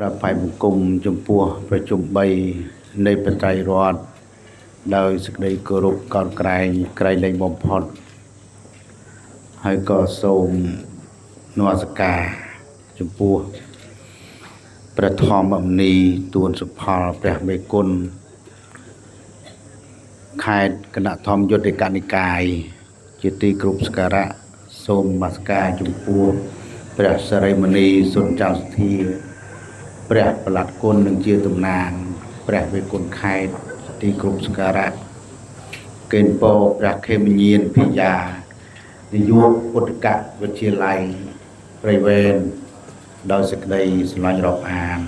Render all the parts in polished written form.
รับไฟบุกุมจมปัวประจุมใบในปัจจัยรอดโดยสกได้กรุบก่อนไกลในบ่มพอดให้ก็ส่งนวสกาจมปัวประทอมอมนีตูนสุภาพระเมกุลขายคณะทอมยศในการนิกายจิตติกรุบสการะส่งมาสกาจมปัวประสริมณีสุนจันทร์ทีព្រះប្រឡាត់គុណនឹងជាតំណាងព្រះវេគុណខេត្តទីគ្រប់សការៈកេនពោព្រះខេមញៀនភិយានាយកពុទ្ធកវិទ្យាល័យព្រៃវែនដោយសេចក្តីស្រឡាញ់រាប់អាន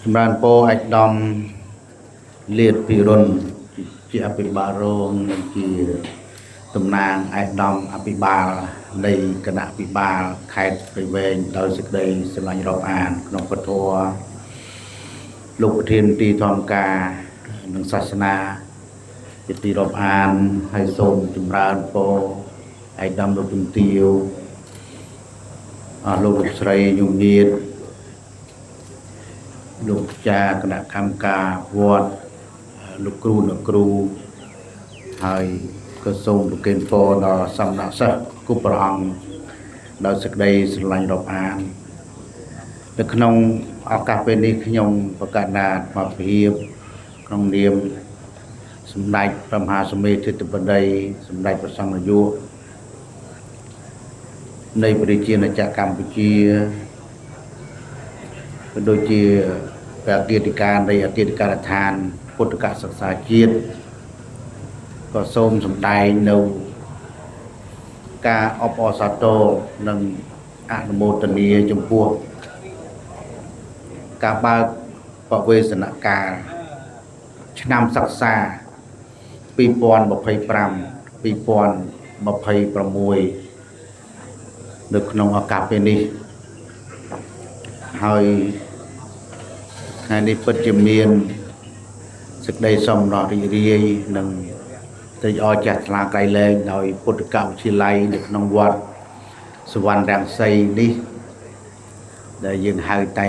ចម្រើនពរឯកឧត្តមលាតពិរុនជាអភិបាលរងនិងជាតំណាងឯកឧត្តមអភិបាលនៃគណៈអភិបាលខេត្តព្រៃវែងដោយសេចក្តីស្រឡាញ់រាប់អានក្នុងពធលោកប្រធានទីធម្មការនិងសាសនាជាទីរាប់អានហើយសូមចម្រើនពរឯកឧត្តមលោកជំទាវលោកស្រីញោមញាតលោកចាគណៈកម្មការវត្តលោកគ្រូអ្នកគ្រូហើយក៏សូមប្រគេនពរដល់សំណាក់សិស្សគ្រប់ព្រះអង្គដោយសេចក្តីស្រឡាញ់រាប់អាននៅក្នុងឱកាសពេលនេះខ្ញុំប្រកាសណាត់មកភាពក្នុងនាមសម្ដេចព្រះមហាសមេធិបតីសម្ដេចព្រះសង្ឃនាយកនៃប្រជាណាចក្រកម្ពុជាក៏ដូចជាព្រះអគ្គនាយកនៃអគ្គនាយកដ្ឋានពុទ្ធកសិក្សាជាតិក៏សូមសម្ដែងនៅការអបអរសាទរនិងអនុមោទនាចំពោះការបើកបវេសនកាលឆ្នាំសិក្សា2025-2026នៅក្នុងឱកាសពេលនេះហើយថ្ងៃនេះពិតជាមានសេចក្តីសំណោះរីករាយនិងត្រេកអរចាស់ថ្លាក្រៃលែងដោយពុទ្ធកវិទ្យាល័យនៅក្នុងវត្តសវណ្ណរាំងសីនេះដែលយើងហៅថា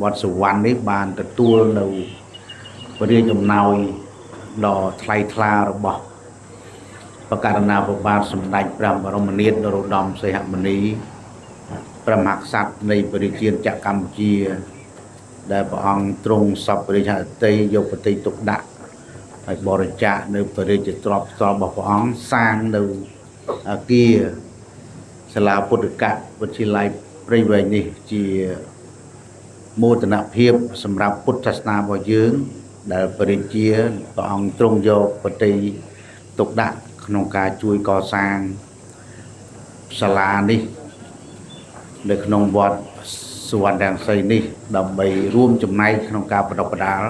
វត្តសវណ្ណនេះបានទទួលនៅព្រះរាជអំណោយដ៏ថ្លៃថ្លារបស់ព្រះករុណាភិបាលសម្ដេចព្រះបរមនាថនរោត្តមសីហមុនីព្រះមហាក្សត្រនៃប្រជាជាតិកម្ពុជាដែលព្រះអង្គទ្រង់សពរាជហឫទ័យយកប្រតិទុកដាក់ហើយបរិច្ចាគនៅព្រះរាជទ្រព្យផ្ទាល់របស់ព្រះអង្គសាងនៅអគារសាលាពុទ្ធកវិទ្យាល័យព្រៃវែងនេះជាមោទនភាពសម្រាប់ពុទ្ធសាសនារបស់យើងដែលព្រះរាជាព្រះអង្គទ្រង់យកប្រតិទុកដាក់ក្នុងការជួយកសាងសាលានេះនៅក្នុងវត្តសវណ្ណរាំងសីនេះដើម្បីរួមចំណែកក្នុងការបណ្ដុះបណ្ដាល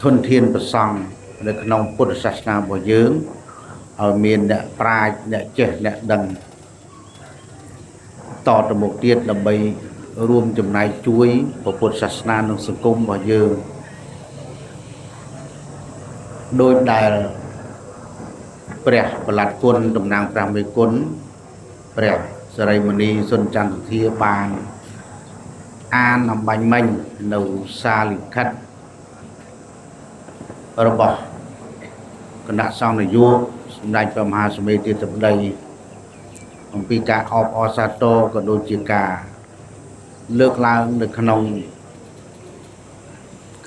ធនធានប្រសង់នៅក្នុងពុទ្ធសាសនារបស់យើងឲ្យមានអ្នកប្រាជ្ញអ្នកចេះអ្នកដឹងតទៅមុខទៀតដើម្បីរួមចំណែកជួយពុទ្ធសាសនានិងសង្គមរបស់យើងដោយដែលព្រះប្រឡាត់គុណតំណាងព្រះមេគុណព្រះសរិមនីសុនចន្ទធាបានអានអំបញ្ញមិញនៅសារលិខិតរបស់គណៈសង្ឃនាយកសម្ដេចព្រះមហាសមេធិបតីអំពីការអបអរសាទរក៏ដូចជាការលើកឡើងនៅក្នុង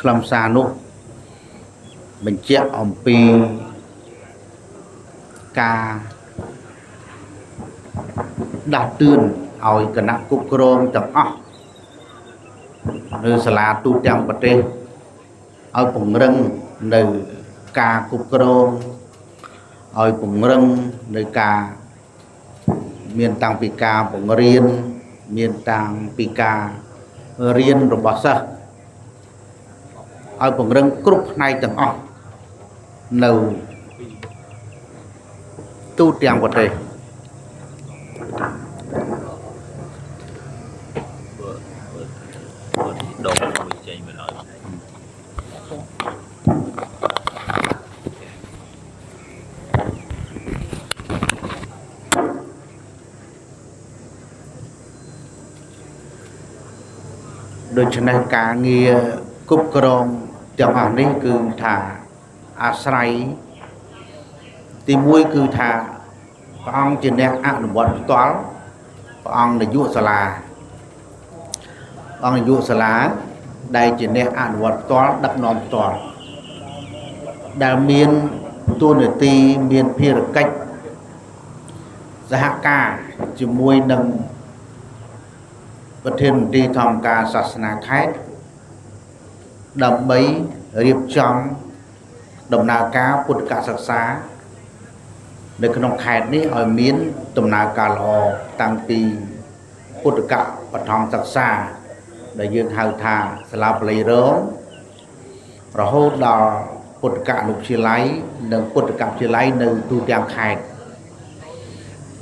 ខ្លឹមសារនោះបញ្ជាក់អំពីការដាស់តឿនឲ្យគណៈគ្រប់គ្រងទាំងអស់នៅសាលាទូទាំងប្រទេសឲ្យពង្រឹងនៅការគ្រប់គ្រងឲ្យពង្រឹងនៅការមានតាំងពីការបង្រៀនមានតាំងពីការរៀនរបស់សិស្សឲ្យពង្រឹងគ្រប់ផ្នែកទាំងអស់នៅទូទាំងប្រទេសដកមួយចេញមកដល់ โดยฉะนั้นการเงียกุบกรองទាំងអស់នេះគឺថាអាស្រ័យទីមួយគឺថាព្រះអង្គជាអ្នកអនុវត្តផ្ទាល់ព្រះអង្គនាយកសាលាអង្គនាយកសាលាដែលជាអ្នកអនុវត្តផ្ទាល់ដឹកនាំផ្ទាល់ដែលមានតួនាទីមានភារកិច្ចសហការជាមួយនឹងប្រធានមន្ត្រីធម្មការសាសនាខេត្តដើម្បីរៀបចំដំណើរការពុទ្ធិកសិក្សានៅក្នុងខេត្តនេះឲ្យមានដំណើរការល្អតាំងពីពុទ្ធិកបឋមសិក្សាដែលយើងហៅថាសាលាបលីរងរហូតដល់ពុទ្ធិកអនុវិទ្យាល័យនិងពុទ្ធិកវិទ្យាល័យនៅទូទាំងខេត្ត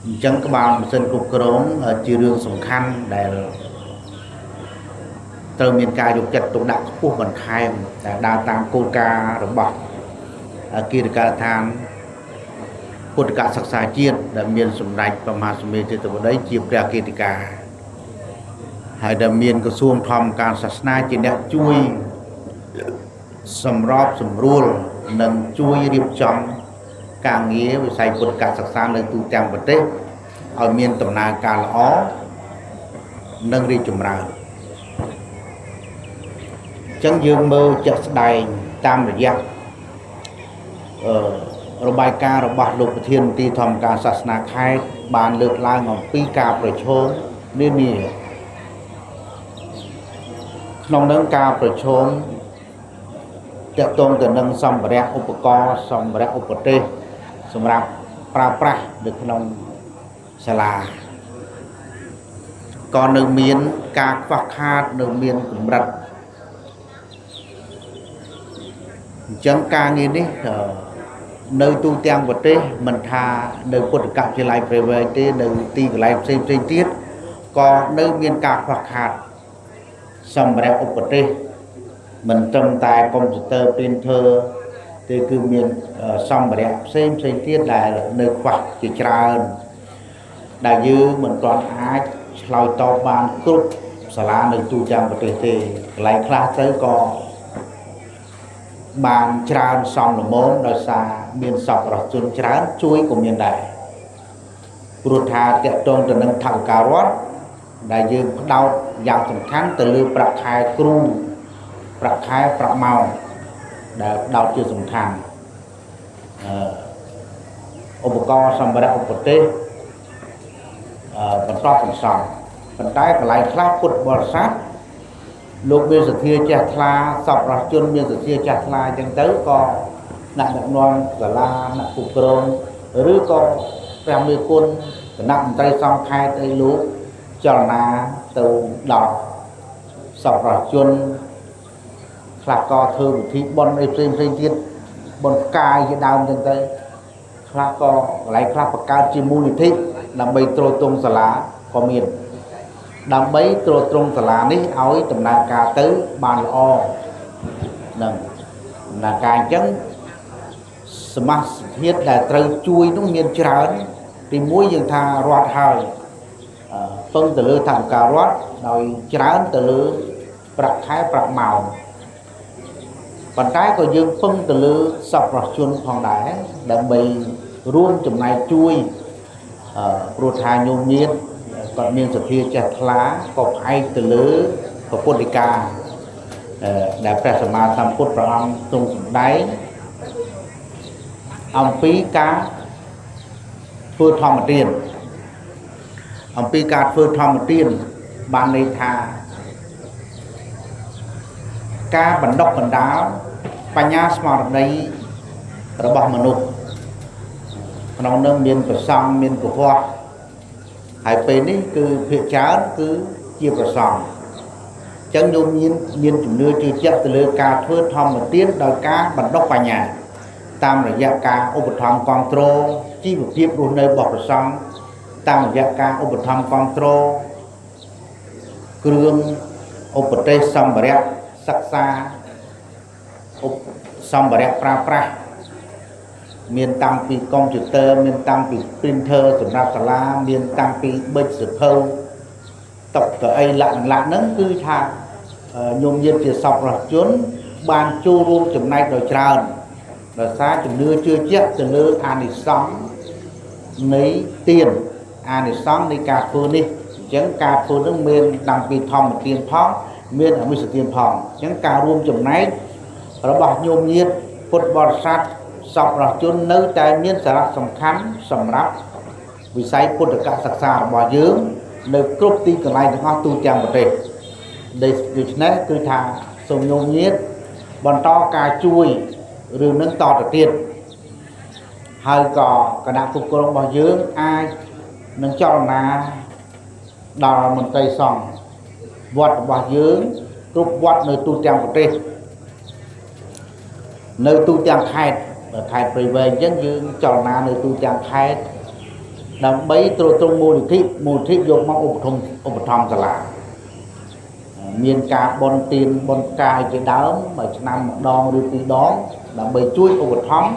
អញ្ចឹងក្បាលម៉ាស៊ីនគ្រប់គ្រងជារឿងសំខាន់ដែលត្រូវមានការយកចិត្តទុកដាក់ខ្ពស់បន្ថែមដែលដើរតាមគោលការណ៍របស់គិរិកាដ្ឋានពុទ្ធិកសិក្សាជាតិដែលមានសម្ដេចព្រះមហាសមេទេវតីជាព្រះអគ្គលេខាហើយដែលមានក្រសួងធម្មការសាសនាជាអ្នកជួយសម្របសម្រួលនិងជួយរៀបចំការងារវិស័យពុទ្ធិកសិក្សានៅទូទាំងប្រទេសឲ្យមានដំណើរការល្អនិងរីកចម្រើនអញ្ចឹងយើងមើលជាក់ស្ដែងតាមរយៈរបាយការណ៍របស់លោកប្រធានមន្ត្រីធម្មការសាសនាខេត្តបានលើកឡើងអំពីការប្រឈមនានាក្នុងនឹងការប្រឈមទាក់ទងទៅនឹងសម្ភារៈឧបករណ៍សម្ភារៈឧបទេសសម្រាប់ប្រើប្រាស់នៅក្នុងសាលាក៏នៅមានការខ្វះខាតនៅមានកម្រិតអញ្ចឹងការងារនេះនៅទូទាំងប្រទេសមិនថានៅពុទ្ធិកវិទ្យាល័យព្រះវែងទេនៅទីកន្លែងផ្សេងៗទៀតក៏នៅមានការខ្វះខាតសម្ភារៈឧបទេសមិនត្រឹមតែកុំព្យូទ័រ printer ទេគឺមានសម្ភារៈផ្សេងទៀតដែលនៅខ្វះជាច្រើនដែលយើងមិនទាន់អាចឆ្លើយតបបានគ្រប់សាលានៅទូទាំងប្រទេសទេកន្លែងខ្លះទៅក៏បានច្រើនសំលមមដោយសារមានសប្បុរសជនច្រើនជួយក៏មានដែរព្រោះថាតកតងទៅនឹងថវិការដ្ឋដែលយើងផ្ដោតយ៉ាងសំខាន់ទៅលើប្រាក់ខែគ្រូប្រាក់ខែប្រាក់ម៉ោងដែលផ្ដោតជាសំខាន់ឧបករណ៍សម្ភារៈឧបទេសបន្តបន្សំប៉ុន្តែកន្លែងខ្លះពុទ្ធបរិស័ទលោកមានសទ្ធាចេះថ្លាសប្បុរសជនមានសទ្ធាចេះថ្លាអញ្ចឹងទៅក៏អ្នកដឹកនាំសាលាអ្នកគ្រប់គ្រងឬក៏ព្រះមេគុណគណៈមន្ត្រីសង្ឃខេត្តអីលោកចលនាទៅដល់សប្បុរសជនខ្លះក៏ធ្វើពិធីបុណ្យអីផ្សេងទៀតបុណ្យផ្កាយជាដើមអញ្ចឹងទៅខ្លះក៏កន្លែងខ្លះបង្កើតជាមូលនិធិដើម្បីទ្រទ្រង់សាលាក៏មានដើម្បីទ្រទ្រង់សាលានេះឲ្យដំណើរការទៅបានល្អនឹងដំណើរការអញ្ចឹងសមាជិកដែលត្រូវជួយនោះមានច្រើនទីមួយយើងថារដ្ឋហើយពឹងទៅលើថវិការដ្ឋដោយច្រើនទៅលើប្រាក់ខែប្រាក់ម៉ោងប៉ុន្តែក៏យើងពឹងទៅលើសប្បុរសជនផងដែរដើម្បីរួមចំណែកជួយព្រោះថាញោមញាតិគាត់មានសទ្ធាចេះថ្លាក៏ផ្អែកទៅលើពុទ្ធិកាដែលព្រះសម្មាសម្ពុទ្ធព្រះអង្គទ្រង់សម្ដែងអំពីការធ្វើធម្មទានអំពីការធ្វើធម្មទានបានន័យថាការបណ្ដុះបណ្ដាលបញ្ញាស្មារតីរបស់មនុស្សក្នុងនោះមានប្រសង់មានពហុហើយពេលនេះគឺភាគច្រើនគឺជាប្រសង់អញ្ចឹងយើងមានជំនឿជឿជាក់ទៅលើការធ្វើធម្មទានដោយការបណ្ដុះបញ្ញាតាមរយៈការឧបត្ថម្ភគ្រប់គ្រងជីវភាពរស់នៅរបស់ប្រសង់តាមរយៈការឧបត្ថម្ភគ្រប់គ្រងគ្រឿងឧបទេសសម្ភារៈសិក្សាសម្ភារៈប្រើប្រាស់មានតាំងពីកុំព្យូទ័រមានតាំងពី printer សម្រាប់សាលាមានតាំងពីប៊ិចសភៅតុកៅអីលក្ខណៈហ្នឹងគឺថា ញោមញាតិជាសពរជនបានចូលរួមចំណែកដោយច្រើនដោយសារជំនឿជឿជាក់ទៅលើអានិសង្សនៃទានអានិសង្សនៃការធ្វើនេះអញ្ចឹងការធ្វើនឹងមានតាំងពីធម្មទានផងមានអមិសទានផងអញ្ចឹងការរួមចំណែករបស់ញោមញាតិពុទ្ធបរិស័ទសពរជននៅតែមានសារៈសំខាន់សម្រាប់វិស័យពុទ្ធកសិក្សារបស់យើងនៅគ្រប់ទីកន្លែងទាំងអស់ទូទាំងប្រទេសដូច្នេះគឺថាសូមញោមញាតិបន្តការជួយរឿងនឹងតទៅទៀតហើយក៏គណៈគ្រប់គ្រងរបស់យើងអាចនឹងចលនាដល់មន្ត្រីសង្ឃវត្តរបស់យើងគ្រប់វត្តនៅទូទាំងប្រទេសនៅទូទាំងខេត្តខេត្តព្រៃវែងអញ្ចឹងយើងចលនានៅទូទាំងខេត្តដើម្បីទ្រទ្រង់មូលនិធិយកមកឧបត្ថម្ភសាលាមានការបន់ទានបន់កាយជាដើមមួយឆ្នាំម្ដងឬពីរដងដើម្បីជួយឧបត្ថម្ភ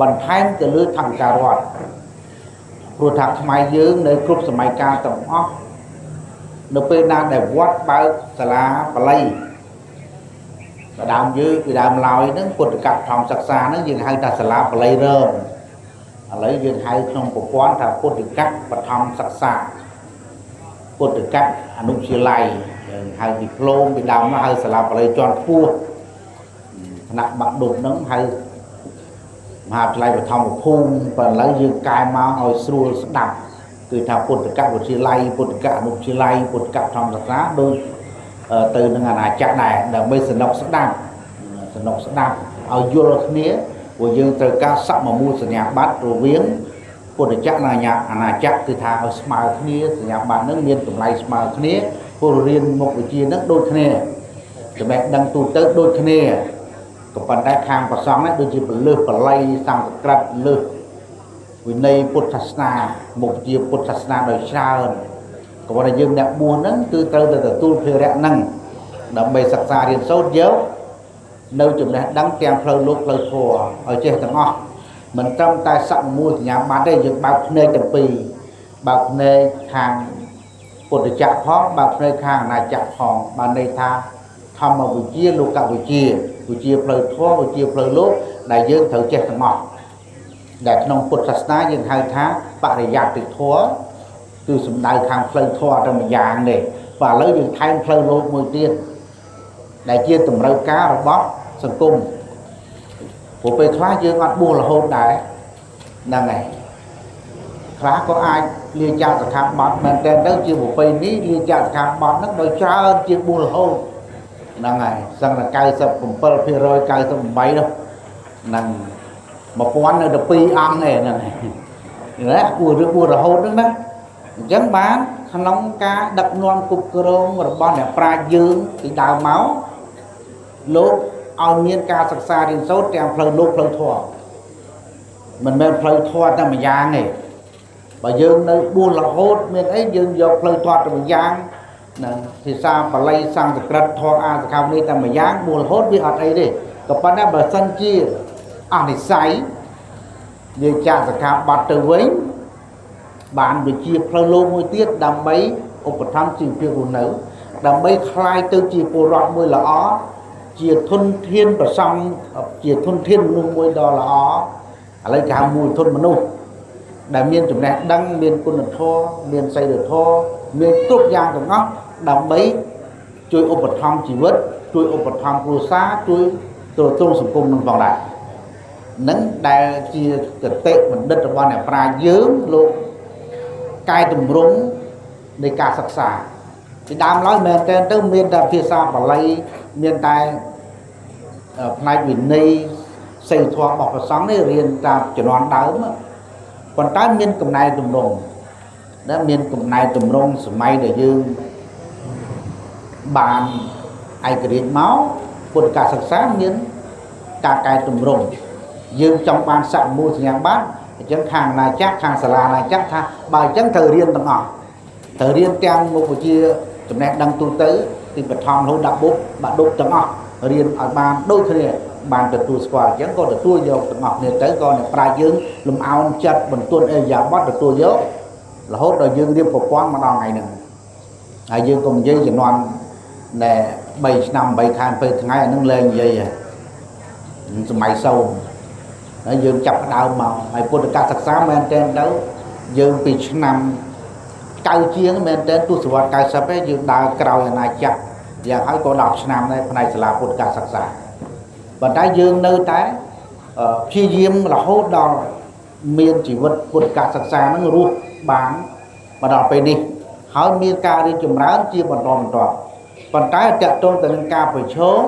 បន្ថែមទៅលើថវិការដ្ឋព្រោះថាខ្មែរយើងនៅគ្រប់សម័យកាលទាំងអស់នៅពេលណាដែលវត្តបើកសាលាបាលីដើមយើងពីដើមឡើយហ្នឹងពុទ្ធកធម្មសិក្សាហ្នឹងយើងហៅថាសាលាបាលីរើមឥឡូវយើងហៅក្នុងប្រព័ន្ធថាពុទ្ធកបឋមសិក្សាពុទ្ធកអនុវិទ្យាល័យយើងហៅឌីប្លូមពីដើមមកហៅសាលាបាលីជាន់ខ្ពស់គណៈបាក់ឌុបហ្នឹងហៅមហាវិទ្យាល័យបឋមភូមិប៉ុន្តែឥឡូវយើងកែមកឲ្យស្រួលស្ដាប់គឺថាពុទ្ធកវិទ្យាល័យពុទ្ធកអនុវិទ្យាល័យពុទ្ធកធម្មសិក្សាដូចទៅនឹងអាណាចក្រដែរដើម្បីសនុកស្ដាប់ឲ្យយល់គ្នាព្រោះយើងត្រូវការសមមូលសញ្ញាបត្ររវាងពុទ្ធចក្រនិងអាណាចក្រគឺថាឲ្យស្មើគ្នាសញ្ញាបត្រនឹងមានតម្លៃស្មើគ្នាពលរៀនមុខវិជ្ជានឹងដូចគ្នាចំណេះដឹងទូទៅដូចគ្នាក៏ប៉ុន្តែខាងប្រសងនេះដូចជាពលឹះបល័យសំស្ក្រឹតលើសវិន័យពុទ្ធសាសនាមុខវិជ្ជាពុទ្ធសាសនាដោយច្រើនក៏ប៉ុន្តែយើងអ្នកបួសហ្នឹងគឺត្រូវតែទទួលភារៈហ្នឹងដើម្បីសិក្សារៀនសូត្រយកនៅចំណេះដឹងទាំងផ្លូវលោកផ្លូវធម៌ឲ្យចេះទាំងអស់មិនត្រឹមតែសមមូលសញ្ញាបត្រទេយើងបើកភ្នែកទាំងពីរបើកភ្នែកខាងពុទ្ធចក្រផងបើកភ្នែកខាងអាណាចក្រផងបានន័យថាធម្មវិជ្ជាលោកវិជ្ជាវិជ្ជាផ្លូវធម៌វិជ្ជាផ្លូវលោកដែលយើងត្រូវចេះទាំងអស់ដែលក្នុងពុទ្ធសាសនាយើងហៅថាបរិយត្តិធម៌គឺសំដៅខាងផ្លូវធម៌តែម្យ៉ាងទេបើឥឡូវយើងថែមផ្លូវលោកមួយទៀតដែលជាតម្រូវការរបស់សង្គមព្រោះពេលខ្លះយើងអត់បួសរហូតដែរហ្នឹងហើយខ្លះក៏អាចលាចាកសិក្ខាបទមែនតើទៅជាប្រពៃនេះលាចាកសិក្ខាបទហ្នឹងដោយច្រើនជាងបួសរហូតហ្នឹងហើយសឹងតែ 97% 98 នោះហ្នឹង1000នៅ12អង្គទេហ្នឹងហើយណាគួររឿងបួសរហូតហ្នឹងណាអញ្ចឹងបានក្នុងការដឹកនាំគ្រប់គ្រងរបស់អ្នកប្រាជ្ញយើងពីដើមមកលោកឲ្យមានការសិក្សារៀនសូត្រទាំងផ្លូវលោកផ្លូវធម៌មិនមែនផ្លូវធម៌តែម្យ៉ាងទេបើយើងនៅបួសរហូតមានអីយើងយកផ្លូវធម៌តែម្យ៉ាងណាភាសាបាលីសំស្ក្រឹតធម៌អាសកលនេះតែម្យ៉ាងបួសរហូតវាអត់អីទេក៏ប៉ុន្តែបើសិនជាអនិស័យយើងចាក់សិក្ខាបទទៅវិញបានវិជាផ្លូវលោកមួយទៀតដើម្បីឧបត្ថម្ភជីវភាពរស់នៅដើម្បីคลายទៅជាពលរដ្ឋមួយល្អជាធនធានប្រសង់ជាធនធានមនុស្សមួយដ៏ល្អឥឡូវគេហៅមូលធនមនុស្សដែលមានចំណេះដឹងមានគុណធម៌មានសីលធម៌មានគ្រប់យ៉ាងទាំងអស់ដើម្បីជួយឧបត្ថម្ភជីវិតជួយឧបត្ថម្ភគ្រួសារជួយទ្រទ្រង់សង្គមនឹងផងដែរនឹងដែលជាគតិបណ្ឌិតរបស់អ្នកប្រាជ្ញយើងលោកកែតម្រង់នៃការសិក្សាពីដើមឡើយមែនតើទៅមានតែភាសាបាលីមានតែផ្នែកវិន័យសីលធម៌របស់ព្រះសង្ឃនេះរៀនតាមជំនាន់ដើមប៉ុន្តែមានកំណែទម្រង់ដែលមានកំណែទម្រង់សម័យដែលយើងបានឯករាជ្យមកពុទ្ធការសិក្សាមានការកែតម្រង់យើងចង់បានសមមូលសញ្ញាបត្រអញ្ចឹងខាងអាណាចក្រខាងសាលាអាណាចក្រថាបើអញ្ចឹងត្រូវរៀនទាំងអស់ត្រូវរៀនទាំងមុខវិជ្ជាចំណេះដឹងទូទៅពីបឋមរហូតដល់បុកបាក់ឌុបទាំងអស់រៀនឲ្យបានដូចគ្នាបានទទួលស្គាល់អញ្ចឹងក៏ទទួលយកទាំងអស់គ្នាទៅក៏អ្នកប្រាជ្ញយើងលំអោនចិត្តបន្ទន់អេយ៉ាបតទទួលយករហូតដល់យើងរៀបប្រព័ន្ធមកដល់ថ្ងៃហ្នឹងហើយយើងក៏និយាយជំនាន់ដែល 3 ឆ្នាំ 8 ខែ 20 ថ្ងៃអានឹងលែងនិយាយសម័យសូមហើយយើងចាប់ផ្ដើមមកហើយពុទ្ធកសិក្សាមែនតើទៅយើងពីឆ្នាំ9ជាងមែនតើទសវត្សរ៍90ឯងយើងដើរក្រោយអាណាចក្រយ៉ាងហើយក៏10ឆ្នាំដែរផ្នែកសាលាពុទ្ធកសិក្សាប៉ុន្តែយើងនៅតែព្យាយាមរហូតដល់មានជីវិតពុទ្ធកសិក្សានឹងរស់បានមកដល់ពេលនេះហើយមានការរីកចម្រើនជាបន្តបន្ទាប់ប៉ុន្តែតកតងទៅនឹងការប្រឈម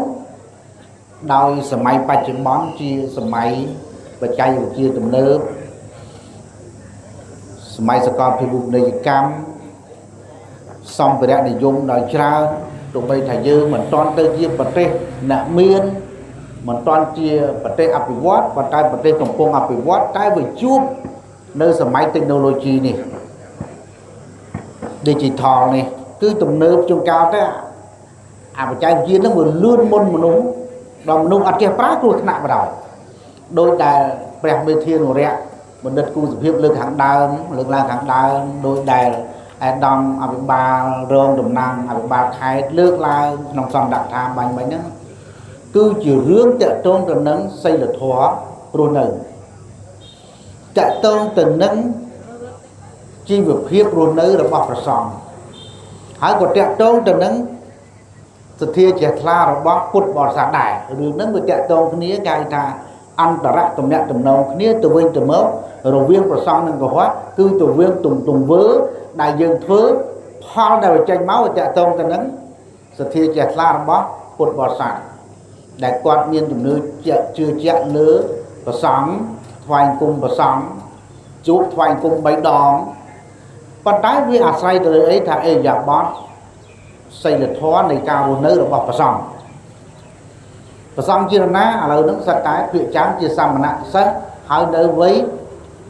ដោយសម័យបច្ចុប្បន្នជាសម័យបច្ចេកវិទ្យាទំនើបសម័យសកលភាវូបនីយកម្មសម្ភារៈនិយមដោយច្រើនទោះបីថាយើងមិនទាន់ទៅជាប្រទេសអ្នកមានមិនទាន់ជាប្រទេសអភិវឌ្ឍប៉ុន្តែប្រទេសកំពុងអភិវឌ្ឍតែវាជួបនៅសម័យ technology នេះ digital នេះគឺទំនើបជាងកាលទៅអាបច្ចេកវិទ្យានឹងវាលឿនមុនមនុស្សដល់មនុស្សអត់ចេះប្រើគ្រោះថ្នាក់បណ្ដោយដោយដែលព្រះមេធានរៈបណ្ឌិតគូសុភាពលើកខាងដើមលើកឡើងខាងដើមដោយដែលអាដាមអភិបាលរងតំណាងអភិបាលខេត្តលើកឡើងក្នុងសន្និដ្ឋានបាញ់មិញហ្នឹងគឺជារឿងតាក់ទងទៅនឹងសីលធម៌រស់នៅតាក់ទងទៅនឹងជីវភាពរស់នៅរបស់ព្រះសង្ឃហើយក៏តាក់ទងទៅនឹងសទ្ធាជ្រះថ្លារបស់ពុទ្ធបរិស័ទដែររឿងហ្នឹងវាតាក់ទងគ្នាគេហៅថាអន្តរទំនាក់ទំនងគ្នាទៅវិញទៅមករវាងព្រះសង្ឃនិងកុហកគឺទៅវិញទង្វើដែលយើងធ្វើផលដែលចេញមកវាតាក់ទងទៅនឹងសទ្ធាជ្រះថ្លារបស់ពុទ្ធបរិស័ទដែលគាត់មានជំនឿជឿជាក់លើព្រះសង្ឃថ្វាយគុំព្រះសង្ឃជួបថ្វាយគុំ3 ដងប៉ុន្តែវាអាស្រ័យទៅលើអីថាអេយ៉ាបតសីលធម៌នៃការរស់នៅរបស់ព្រះសង្ឃព្រះសង្ឃជាណាឥឡូវហ្នឹងសិតតែភាគច្រើនជាសាមណសិស្សហើយនៅវ័យ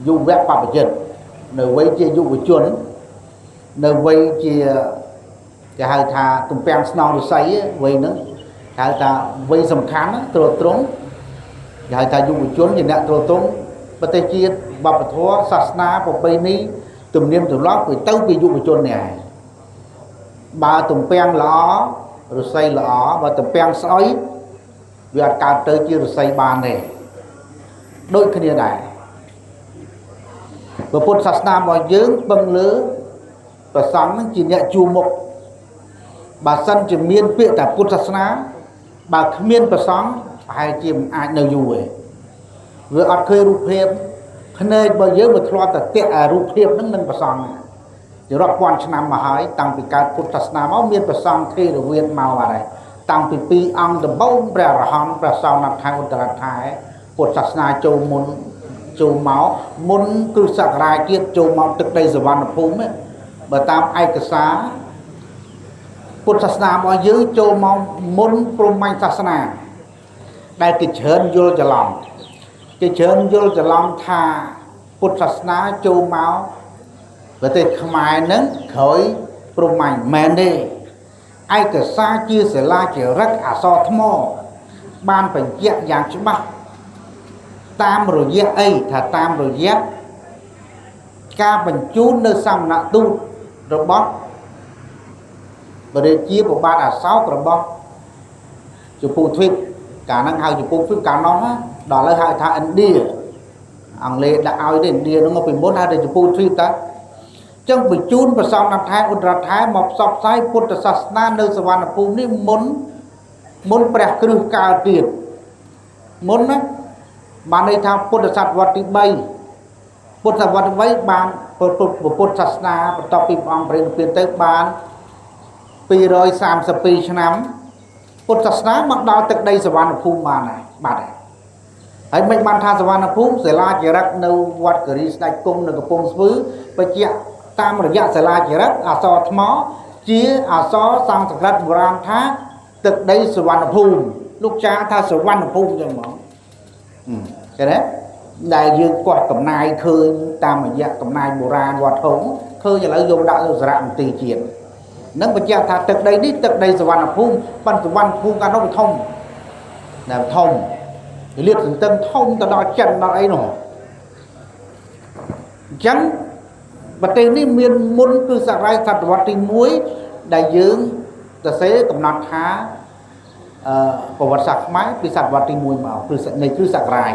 យុវបព្វជិតនៅវ័យជាយុវជននៅវ័យជាគេហៅថាទំពាំងស្នងឫស្សីវ័យហ្នឹងហៅថាវ័យសំខាន់ទ្រទ្រង់គេហៅថាយុវជនជាអ្នកទ្រទ្រង់ប្រទេសជាតិវប្បធម៌សាសនាប្រពៃណីទំនៀមទម្លាប់វាទៅពីយុវជននេះឯងបើទំពាំងល្អឫស្សីល្អបើទំពាំងស្អុយវាអត់កើតទៅជាឫស្សីបានទេដូចគ្នាដែរពុទ្ធសាសនារបស់យើងពឹងលើព្រះសង្ឃនឹងជាអ្នកជួមុខបើសិនជាមានពាក្យថាពុទ្ធសាសនាបើគ្មានព្រះសង្ឃប្រហែលជាមិនអាចនៅយូរទេវាអត់ឃើញរូបភាពភ្នែករបស់យើងវាធ្លាប់តែតាក់អារូបភាពហ្នឹងនឹងព្រះសង្ឃជារាប់ពាន់ឆ្នាំមកហើយតាំងពីកើតពុទ្ធសាសនាមកមានព្រះសង្ឃថេរវាទមកអត់ហើយតាំងពី2អង្គដំបូងព្រះអរហន្តព្រះសង្ឃណាត់ថែឧត្តរថែពុទ្ធសាសនាចូលមុនចូលមកមុនគ្រិស្តសករាជទៀតចូលមកទឹកដីសវណ្ណភូមិបើតាមឯកសារពុទ្ធសាសនារបស់យើងចូលមកមុនព្រហ្មញ្ញសាសនាដែលគេច្រើនយល់ច្រឡំគេច្រើនយល់ច្រឡំថាពុទ្ធសាសនាចូលមកប្រទេសខ្មែរនឹងក្រោយព្រហ្មញ្ញមែនទេឯកសារជាសិលាចារឹកអក្សរថ្មបានបញ្ជាក់យ៉ាងច្បាស់តាមរយៈអីថាតាមរយៈការបញ្ជូននៅសមណទូតរបស់ព្រះរាជាប្របាទអសោករបស់ជប៉ុនទ្វីបកាលហ្នឹងហៅជប៉ុនទ្វីបកាលនោះដល់ឥឡូវហៅថាឥណ្ឌាអង់គ្លេសដាក់ឲ្យទេឥណ្ឌាហ្នឹងពីមុនហៅថាជប៉ុនទ្វីបតាចឹងបញ្ជូនព្រះសង្ឃណាត់ថែឧត្តរថែមកផ្សព្វផ្សាយពុទ្ធសាសនានៅសវណ្ណភូមិនេះមុនព្រះគ្រឹះកាលទៀតមុនណាបានន័យថាពុទ្ធសតវត្សទី3ពុទ្ធសតវត្សទី3បានពុទ្ធសាសនាបន្ទាប់ពីព្រះអង្គប្រេងនិព្វានទៅបាន232ឆ្នាំពុទ្ធសាសនាមកដល់ទឹកដីសវណ្ណភូមិបានហើយបាត់ហើយមិនបានថាសវណ្ណភូមិសិលាចារឹកនៅវត្តគិរីស្ដេចគង់នៅកំពង់ស្ពឺបញ្ជាក់តាមរយៈសិលាចារឹកអក្សរថ្មជាអក្សរសំស្ក្រឹតបុរាណថាទឹកដីសវណ្ណភូមិលោកចាថាសវណ្ណភូមិចឹងហ្មងឃើញទេដែលយើងគាត់កំណាយឃើញតាមរយៈកំណាយបុរាណវត្តហុងឃើញឥឡូវយកដាក់សារៈមន្ទីរជាតិនឹងបញ្ជាក់ថាទឹកដីនេះទឹកដីសវណ្ណភូមិប៉ុន្តែសវណ្ណភូមិកាលនោះវាធំដែលធំលាតសន្ធឹងធំទៅដល់ចិនដល់អីនោះអញ្ចឹងប្រទេសនេះមានមុនគឺសករាជសតវត្សទី1ដែលយើងសរសេរកំណត់ថា ประวัติศาสตร์ไม้ปีศาจวัดที่มวยมาคือในคือสักราย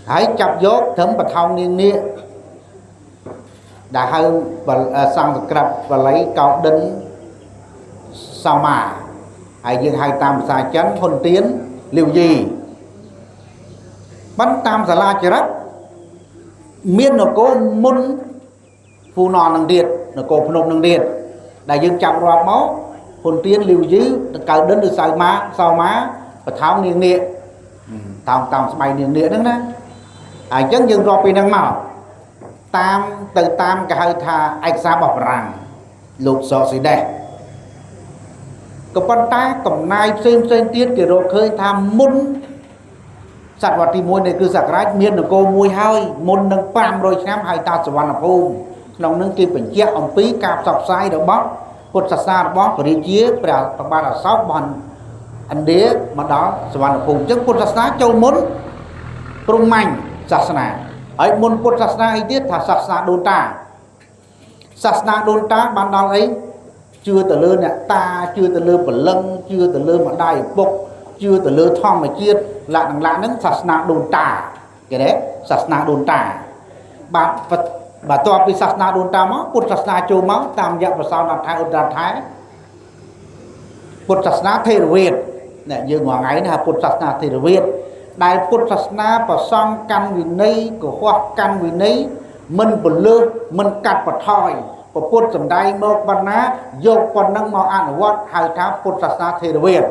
หายจับยกถึงปะทองนี้đã hơi sang thực tập và lấy cao đinh sao mà hay dương hai tam xà chánh hôn tiến liều gì bắn tam xà la chả rắc miên nó có môn phù nòn nâng điện nó có phù nông nâng điện đại dương chạm rọp máu hôn tiến liều gì cao đinh được sao má và tháo niềng địa tháo tam bay niềng địa đó nè chân dương rọp bị năng màu tam từ tam cái hơi thà anh xa bọc rằng lục sợ gì đây có con ta cầm nai xem tiết kiểu rồi khơi tham muốn sạch vật thì môi này cứ sạch rách miên là cô mùi hơi môn nâng pam rồi xem hai ta sẽ vào hôm nông nâng kim bình chết ông phí cạp sọc sai được bóp cột sạch xa được bóp và đi chia và ba là sóc bọn anh đế mà đó sẽ vào hôm chứ cột sạch xa châu muốn trung mạnh sạch nè ấy môn Phật sát na ấy tiết thà sát na đôn ta ban đầu ấy chưa từ lơ nè ta chưa từ lơ bẩn lưng chưa từ lơ mà đai bục chưa từ lơ thong mà chiết lạ nâng sát na đôn ta cái đấy sát na đôn ta bà to bị sát na đôn ta máu Phật sát na châu máu tam dặm và sau là thái ôn thái Phật sát na thề Việt nè như ngoài ấy là Phật sát na thề Việt đại Phật sát na và song căn vì này của khoa căn vì này mình bẩn lơ mình cắt và thoi và Phật sầm đại một bản ná dục còn năng mò ăn ở vót hai tháng Phật sát na thề Việt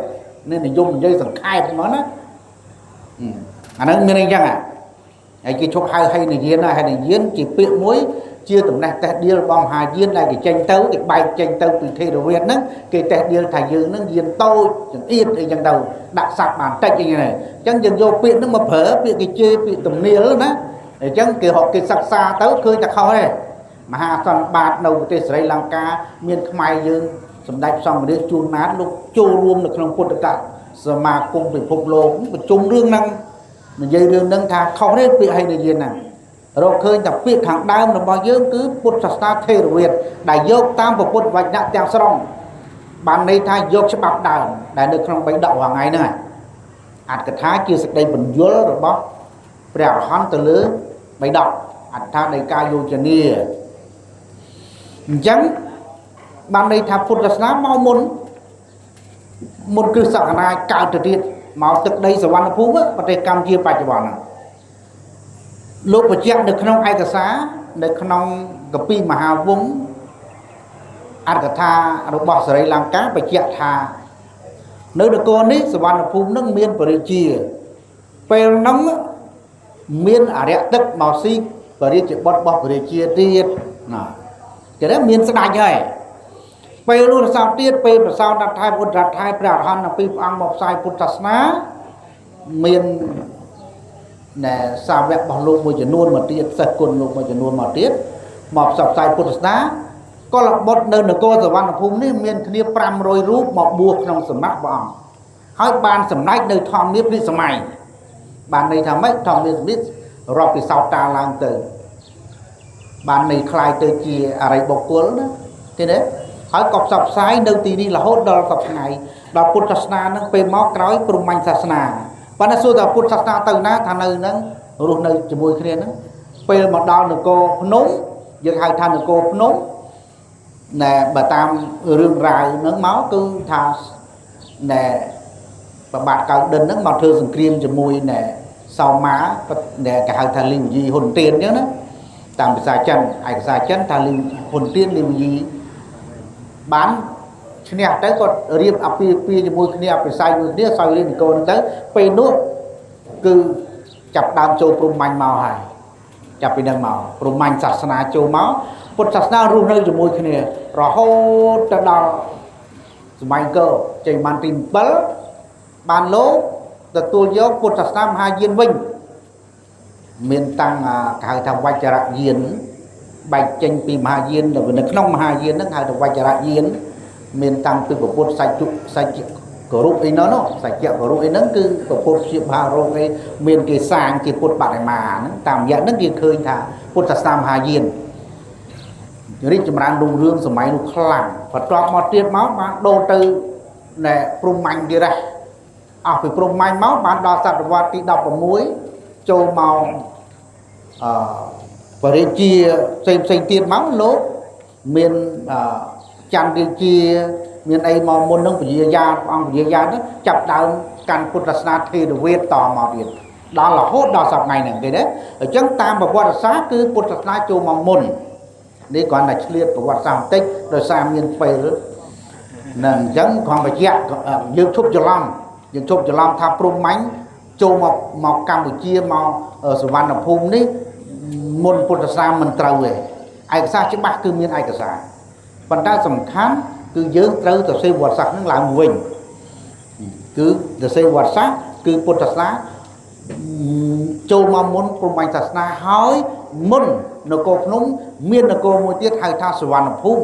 nên là dùng dây thằng khai của nó đó anh ấy mình chăng à cái chụp hay này diễn này hay này diễn chỉ biện muối chia tụi này tết điêu bom hà diễn này cái tranh tấu cái bài tranh tấu từ thề Việt đó cái tết điêu thầy dương nó diễn tôi chẳng yên thì chẳng đầu đặt sạc bản trách như này chẳng dừng vô biện nó mà phở biện cái chê biện tụm nia đó để chẳng kiểu họ cái sạc xa tới khơi chặt không ấy mà hà toàn bạt đầu của Sri Lanka miền Khmer dương sầm đại xong rồi chun nát lúc chô luôn được trong quân cả giờ mà cùng bị phục lô cũng chung đương năng mình dây đương nâng thà không hết bị hay là gì nào rồi khơi tập việc hàng đam là bao nhiêu cứ Phật sát na thề Việt đại dốc tam và Phật vạch nhạc trang xong ban này thay dốc sẽ bạc đàn đại được trong bánh đậu hàng ngày này ạt cái thái chưa sạch đây bình dứa rồi bó bèo hòn từ lứa bánh đậu ạt tha đầy ca vô chân nia chẳng ban này thay Phật sát na mau muốn một cứ sạc này cao từ tiết máu từ đây sẽ văn phú và đây cam chia bài cho bọn lúc mà chạm được không ai cả xá được không gặp pi mà hào vốn ăn cả tha được bỏ sợi làm cá phải chạm thà nếu được con ấy sẽ văn phú nước miên và đi chia về nóng miên ở đây tức màu xí và đi chịu bọt bọt và đi chia tiết cái đó miên sẽ đánh rồi về luôn là sao tiết về là sao đặt hai một đặt hai đặt hòn là pi ăn một sai Phật sát na miên nè sao vẹn bằng lục một chữ nuôn mà tiết sạch quần lục một chữ nuôn mà tiết mọc sọc sai Phật sát na có là bột đơn là cô giờ văn là phung ní miền kia pram rồi rúp mọc buộc trong sầm mắt bọn hỏi ban sầm nách nơi thom biết biết sầm mày ban này thầm mấy thom biết rọp thì sau ta lang từ ban này khai từ chia ai bọc cuốn đó thế đấy hỏi cọp sọc sai nơi tì đi là hốt đó cọp ngày đó Phật sát na nó pe móc nói cùng mạnh sát na bạn đã xua ta Phật sát na từ ná thằng nơi nó rồi nơi chỉ mùi kia nó pe một đau được cô núng giờ hai thằng được cô núng nè bà tam rương rài nướng máu cứ thà nè bà bạc cao đinh nó màu thơ sừng cream chỉ mùi nè sau má nè cả hai thằng linh gì hồn tiền nhớ nó tam bị xa chân ai xa chân thằng linh hồn tiền linh gì bán nè tới con riêng áp pi cho môi kia phải sai môi kia sai lên cô nó tới pe nước cứ chập đam châu prum manh màu hài chập bị đằng màu prum manh sát na châu máu Phật sát na ru nơi cho môi kia rồi hô ta đào mày cơ chạy màn tìm bớ bàn lố từ tôi nhớ Phật sát na hai viên vinh miền tăng cả thằng quay trở lại viên bạch tranh tìm hai viên là vì nó không hai viên nó hai thằng quay trở lại viên miền tăng từ của Phật sai chụp sai chịu của rụng ấy nó sai chịu của rụng ấy nó cứ của Phật chịu hà rụng ấy miền kia sang kia Phật bạn này mà nó tạm nhận nó kia khơi thà Phật sát na hai viên rồi đi chụp rán đùng rương sớm máy nó khẳng và tròn một tiết máu mà đồ từ ណែព្រំមាញ់ទៀតដែរអស់ពីព្រំមាញ់មកបានដល់សតវត្សទី16ចូលមកបរិជាផ្សេងទៀតមកលោកមានច័ន្ទរាជាមានអីមកមុននឹងពជាយាអង្គពជាយាហ្នឹងចាប់ដើមកាន់ពុទ្ធសាសនាថេរវាទតមកទៀតដល់រហូតដល់សប្តាហ៍ហ្នឹងគេទេអញ្ចឹងតាមប្រវត្តិសាស្ត្រគឺពុទ្ធសាសនាចូលមកមុននេះគ្រាន់តែឆ្លៀតប្រវត្តិសាស្ត្របន្តិចដោយសារមានពេលហ្នឹងអញ្ចឹងគ្រាន់តែយើងឈប់ច្រឡំថាព្រំមាញ់ចូលមកកម្ពុជាមកសវណ្ណភូមិនេះមុនពុទ្ធសាសនាមិនត្រូវទេឯកសារច្បាស់គឺមានឯកសារប៉ុន្តែសំខាន់គឺយើងត្រូវទៅសេវត្តសាស្ត្រនឹងឡើងវិញគឺទៅសេវត្តសាស្ត្រគឺពុទ្ធសាសនាចូលមកមុនព្រហ្មញ្ញសាសនាហើយមុននគរភ្នំមាននគរមួយទៀតហៅថាសវណ្ណភូមិ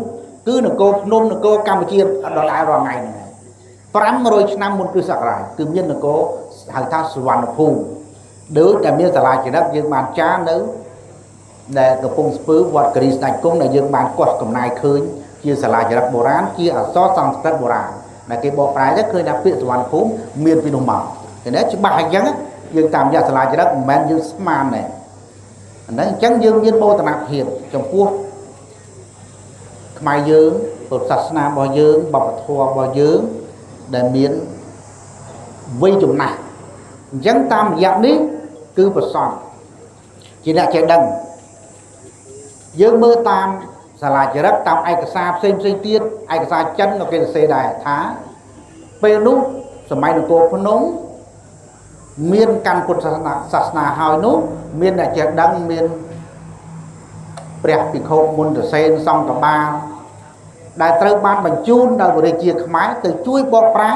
គឺនគរភ្នំនគរកម្ពុជាដល់ដែររាល់ថ្ងៃហ្នឹង500ឆ្នាំមុនគ្រិស្តសករាជគឺមាននគរហៅថាសវណ្ណភូមិដូចតែមានសាលាចរិតយើងបានចារនៅដែលកំពង់ស្ពឺវត្តគិរីស្ដេចគង់ដែលយើងបានកោះកំណាយឃើញជាសាលាចរិតបុរាណជាអក្សរសំស្ក្រឹតបុរាណដែលគេបកប្រែទៅឃើញថាពាក្យសវណ្ណភូមិមានពីនោះមកឃើញទេច្បាស់អញ្ចឹងយើងតាមរយៈសាលាចរិតមិនមែនយើងស្មានទេអញ្ចឹងយើងមានមោទនភាពចំពោះខ្មែរយើងពុទ្ធសាសនារបស់យើងវប្បធម៌របស់យើងដែលមានវ័យចំណាស់អញ្ចឹងតាមរយៈនេះគឺប្រសពជាអ្នកចេះដឹងយើងមើលតាមសាលាចរិតតាមឯកសារផ្សេងទៀតឯកសារចិនក៏គេសរសេរដែរថាពេលនោះសម័យនគរភ្នំមានកាន់ពុទ្ធសាសនាហើយនោះមានអ្នកចេះដឹងមានព្រះភិក្ខុមុនតសេនសង្ឃបាលដែលត្រូវបានបញ្ជូនដល់រាជាខ្មែរទៅជួយបកប្រែ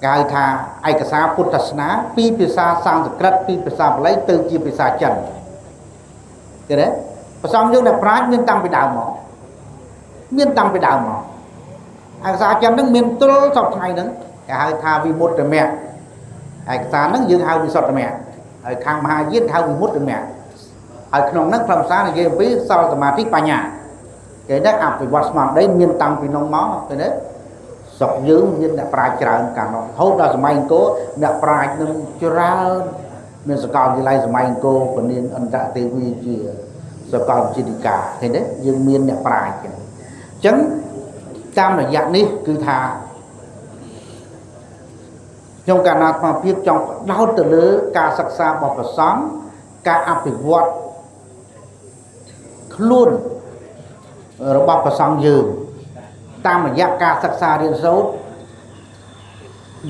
គេហៅថាឯកសារពុទ្ធសាសនាពីភាសាសំស្ក្រឹតពីភាសាបាលីទៅជាភាសាចិនឃើញទេប្រសំយើងដែលប្រាជ្ញមានតាំងពីដើមមកឯកសារចិនហ្នឹងមានទល់សពថ្ងៃហ្នឹងគេហៅថាវិមុតតមៈឯកសារហ្នឹងយើងហៅវិសុទ្ធមៈហើយខាងមហាយានហៅវិមុតតមៈហើយក្នុងហ្នឹងខ្លឹមសារនិយាយអំពីសលសមាធិបញ្ញាគេថាអភិវឌ្ឍស្មារតីមានតាំងពីនោះមកឃើញទេស្រុកយើងមានអ្នកប្រាជ្ញច្រើនកាលនោះរហូតដល់សម័យអង្គរអ្នកប្រាជ្ញនឹងច្រើនមានសាកលវិទ្យាល័យសម័យអង្គរពនាងអន្តរទេវីជាសាកលវិទ្យាល័យឃើញទេយើងមានអ្នកប្រាជ្ញអញ្ចឹងតាមរយៈនេះគឺថាខ្ញុំកាលណាអាត្មាភាពចង់ផ្ដោតទៅលើការសិក្សារបស់ព្រះសង្ឃការអភិវឌ្ឍខ្លួនរបស់ព្រះសង្ឃយើងតាមរយៈការសិក្សារៀនសូត្រ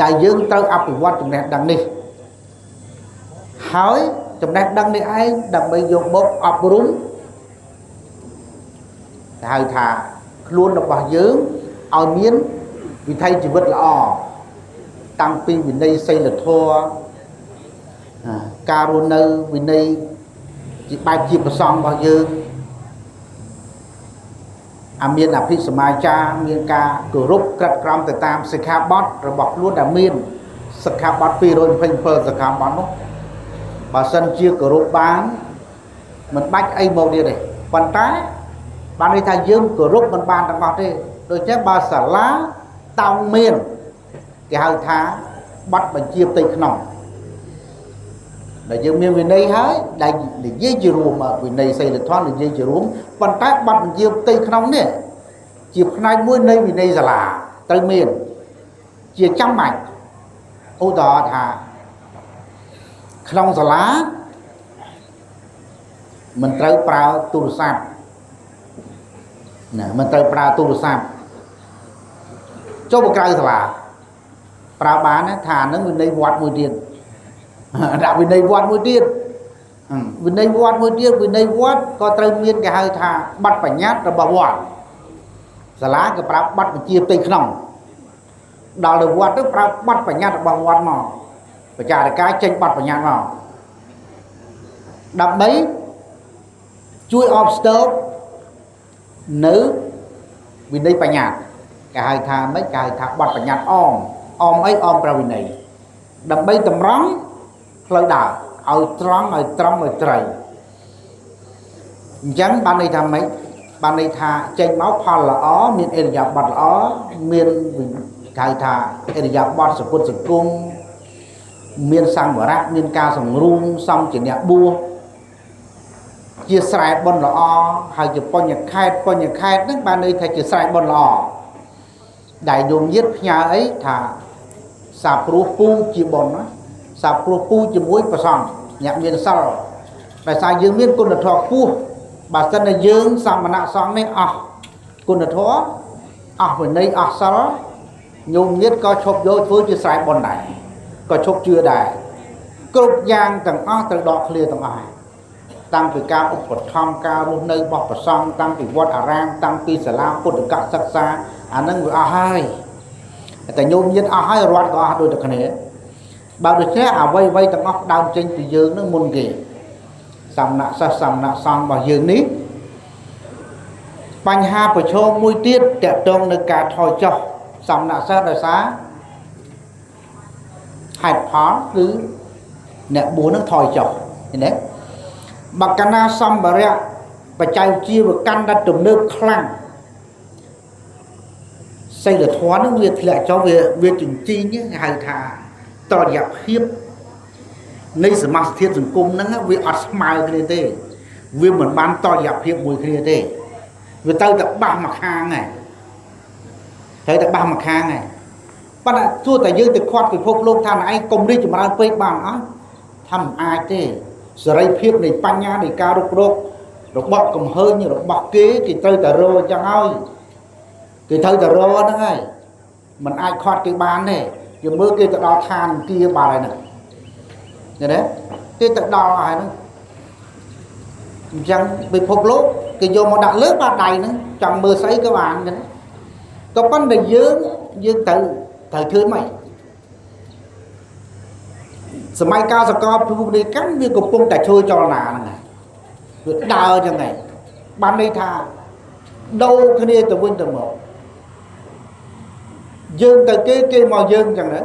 ដែលយើងត្រូវអភិវឌ្ឍចំណេះដឹងនេះហើយចំណេះដឹងនេះឯងដើម្បីយកមកអប់រំហៅថាខ្លួនរបស់យើងឲ្យមានវិថីជីវិតល្អតាំងពីវិន័យសីលធម៌ការរស់នៅវិន័យជាបែបជាប្រសងរបស់យើងមានអភិសមាចារមានការគោរពក្រិតក្រមទៅតាមសិក្ខាបទរបស់ខ្លួនដែលមានសិក្ខាបទ227សិក្ខាបទនោះបើសិនជាគោរពបានមិនបាច់អីមកទៀតទេប៉ុន្តែបានន័យថាយើងគោរពមិនបានទាំងអស់ទេដូច្នេះបើសាលាតោងមានគេហៅថាបទបញ្ជាផ្ទៃក្នុងដែលយើងមានវិន័យហើយដែលនិយាយជារួមវិន័យសីលធម៌និយាយជារួមប៉ុន្តែបទបញ្ជាផ្ទៃក្នុងនេះជាផ្នែកមួយនៃវិន័យសាលាត្រូវមានជាចាំបាច់ឧទាហរណ៍ថាក្នុងសាលាមិនត្រូវប្រើទូរស័ព្ទណាមិនត្រូវប្រើទូរស័ព្ទចូលមកក្រៅសាលាប្រើបានថានឹងវិន័យវត្តមួយទៀតដាក់វិន័យវត្តមួយទៀតវិន័យវត្តក៏ត្រូវមានគេហៅថាប័ណ្ណបញ្ញត្តិរបស់វត្តសាលាក៏ប្រាប់ប័ណ្ណបញ្ជាផ្ទៃក្នុងដល់ទៅវត្តទៅប្រាប់ប័ណ្ណបញ្ញត្តិរបស់វត្តមកបច្ចារិកាចេញប័ណ្ណបញ្ញត្តិមកដើម្បីជួយអបស្ទើបនៅវិន័យបញ្ញត្តិគេហៅថាម៉េចគេហៅថាប័ណ្ណបញ្ញត្តិអមអីអមប្រវិន័យដើម្បីតម្រង់ផ្លូវដើរឲ្យត្រង់ឲ្យត្រឹមឲ្យត្រូវអញ្ចឹងបានន័យថាម៉េច ban này thà tranh máu phò là ó miền ê dọc bật ó miền thầy thà ê dọc bật sự quân sự cung miền sang bờ rác miền ca sòng rung xong chỉ nhẹ bua chia sẻ bần lọ hay chụp con nhật khai nước ban đây thầy chia sẻ bần lọ đại dùng nhất nhà ấy thà sạp rú pu chỉ bồn á sạp rú pu chỉ muối và sòng nhẹ miền sau đại sai dương miền quân là thọ pu bà dân là dương sang mà nạ sòng này quân là thọ về đây sau nhung nhất có chụp vô với chia sẻ bồn này có chụp chưa đại cột giang tầng từ đọt liền tầng ai tăng từ cao ốc Phật thom cao luôn nơi bọc Phật song tăng từ vót rang tăng từ sả la phật được cả sắc xa năng người hai tại nhôm nhân hai loạt có đôi được này bao được thế vây vây tầng ốc đau trên từ dương nó môn gì sầm nạ xong vào dương ní bánh ha phải cho môi tiết đẹp trong nơi cả thoi cho sầm nạ sa đời xá hạt phó cứ nè búa nó thoi cho thế đấy bạc cana xong bà rẹ và chai chia và căn đặt trùm nước khăn xây là thoá nó việc lại cho việc chừng chi nhé hài thà tỏ đẹp hiếp nơi sự mặc thiết rừng cung nó vì ọt smile cái thế vì mình bán tỏ đẹp hiếp mùi cái thế vì tao tập ba mặt hàng này thấy tập ba mặt hàng này bắt là chua tại dương từ khoát từ phốc lông thằng anh cùng đi chùm ra phê bằng á thăm ai thế rồi phiếp này bánh nha này cao rục rồi bọc cầm hơi như rồi bọc kế thì tơi tờ rô chẳng ơi thì tơi tờ rô đó ngay mình ai khoát cái bán này rồi mưa kia tờ đo than kia bà này nè vậy đấy cái tờ đo ai nữa chẳng bị phục lốt cái vô mà đặt lớp ba đầy nữa chẳng mưa sấy các bạn vậy đấy có con này dương tự thời thứ mày sớm mai cao sạc co phụ đi cắn viên cục cung tại chơi cho là này đào cho này ban đây thà đâu cái này từ bên từ một dương từ cái màu dương chẳng đấy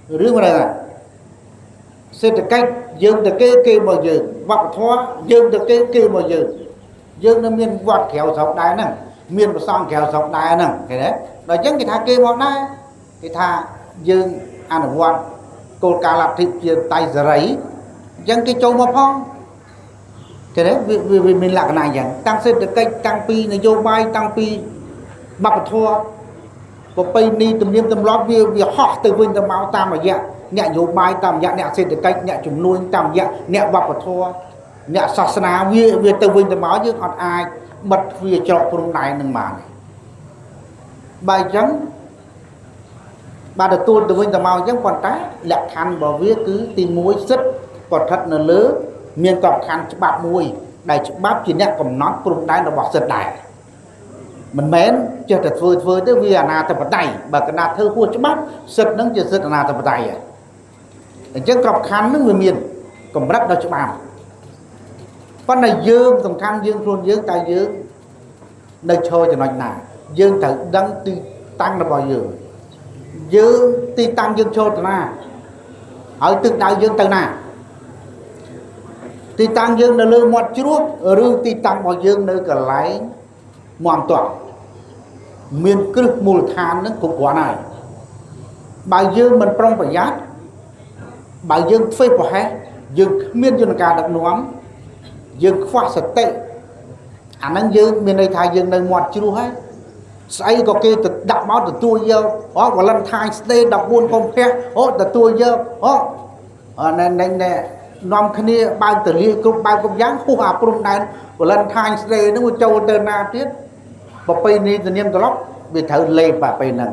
rứa vào đây này xem từ cách dương từ cái màu dương vọng thoa dương từ cái màu dương nó miên vọt khéo sọc đai nè miên một son khéo sọc đai nè cái đấy rồi chẳng cái thà kia màu đai cái thà dương ăn ở vọt cô cá lạp thịt chia tay giấy dân cái châu mà phong thế đấy vì mình là cái này chẳng tăng xây được cách tăng pi này vô bay tăng pi bạc thua có pay ni tùm niêm tùm lót vì họ từ vinh tùm máu tam mà dạ nhẹ vô bay tam dạ nhẹ xây được cách nhẹ chúng nuôi tam dạ nhẹ bạc thua nhẹ sạch sná vì từ vinh tùm máu chứ còn ai bật vì cho phương này nâng mà bài chấm bà được tuôn từ bên tàu màu chẳng còn trái lạc khăn bỏ viết cứ tìm muối rất còn thật là lớn miền còn khăn bạc mùi đầy bắp chỉ nhẹ còn nót cùng đáy nó bỏ giật đài mình mến chưa thật vừa tới vì là tập đầy bà cái nào thơ hua cho bắp giật nó chưa giật là tập đầy chứ cọp khăn nó người miền còn bắt đâu cho bà con này dương tầm khăn dương luôn dương tay dương nơi chơi cho nó nào dương thử đăng tăng là bao giờ dương ti tăng dương chốt là ở từ đại dương từ nào ti tăng dương là lư một chút rư ti tăng bao dương nơi cả lấy hoàn toàn miền cứ mùi than nó cũng quá này bài dương mình trong phải giác bài dương phê bỏ hết dương miền dương cả đặc nóng dương khoa sạch tệ anh dương miền đây thay dương nơi một chút hết say có kia từ đạp máu từ tua dơ và lần thay stay đọc buôn không phe từ tua dơ nên nằm cái này bao từ ly cũng bao cũng dáng khu hạ prum này và lần thay stay nó một châu từ na tiết và bây giờ từ niệm từ lóc vì thử lê và bây giờ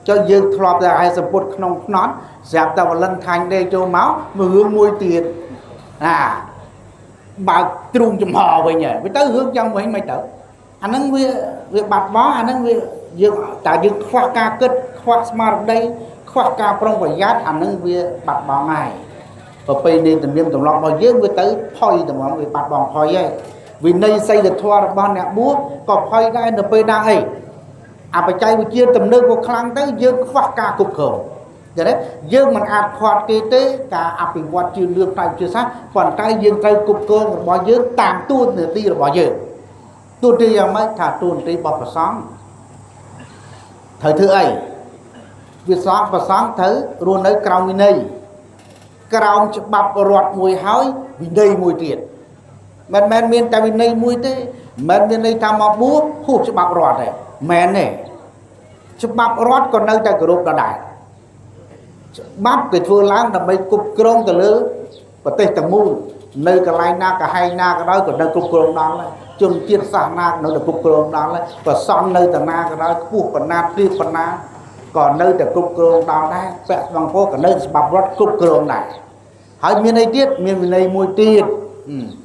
cho dương thọp ra hay sập bột không nón dẹp tao và lần thay đây cho máu mà hướng môi tiền bà trung chùm hò vậy nhỉ với tới hướng trong mình mày tử anh đang việc bạc bó anh đang việc dương tại dương khoa ca kết khoa smart đây khoa ca trong và giác anh đang việc bạc bó ngày và bây nên tình viên tổng lọc nó dương với tới thôi tầm mọi người bạc bó thôi ấy vì nơi xây được thoa bao nè búa còn thôi đây là bây đang ấy phải chạy với chia tầm nơi của khăn tới dương khoa ca cục khổ vậy đấy dương mình khoa kinh tế cả bị quạt chưa lương tay chưa sát còn tay dương tay cục cơ bỏ dương tạm tu nửa ti là bỏ dương tu tri yang mấy thà tu tri bọc và sáng thời thứ ấy việc sáng và sáng thứ luôn nơi cầu mình này cầu bọc rọt mùi hói vì đây mùi triệt men miên tại vì này mùi thế men miên này tham mọc búa hụt cho bọc rọt này men này cho bọc rọt còn nơi tại group đã đại bắp cái phương láng là mấy cục krong từ lứa và tê tầng mùi nơi cả lai na cả hai na cái đó còn nơi cục krong đó là chôn chiết xa na nó là cục krong đó là và son nơi tầng na cái đó cục phần na tri phần na còn nơi tại cục krong đó đây vẽ bằng phố cả nơi bọc rọt cục krong này hỏi miền này tiết miền này mùi tiết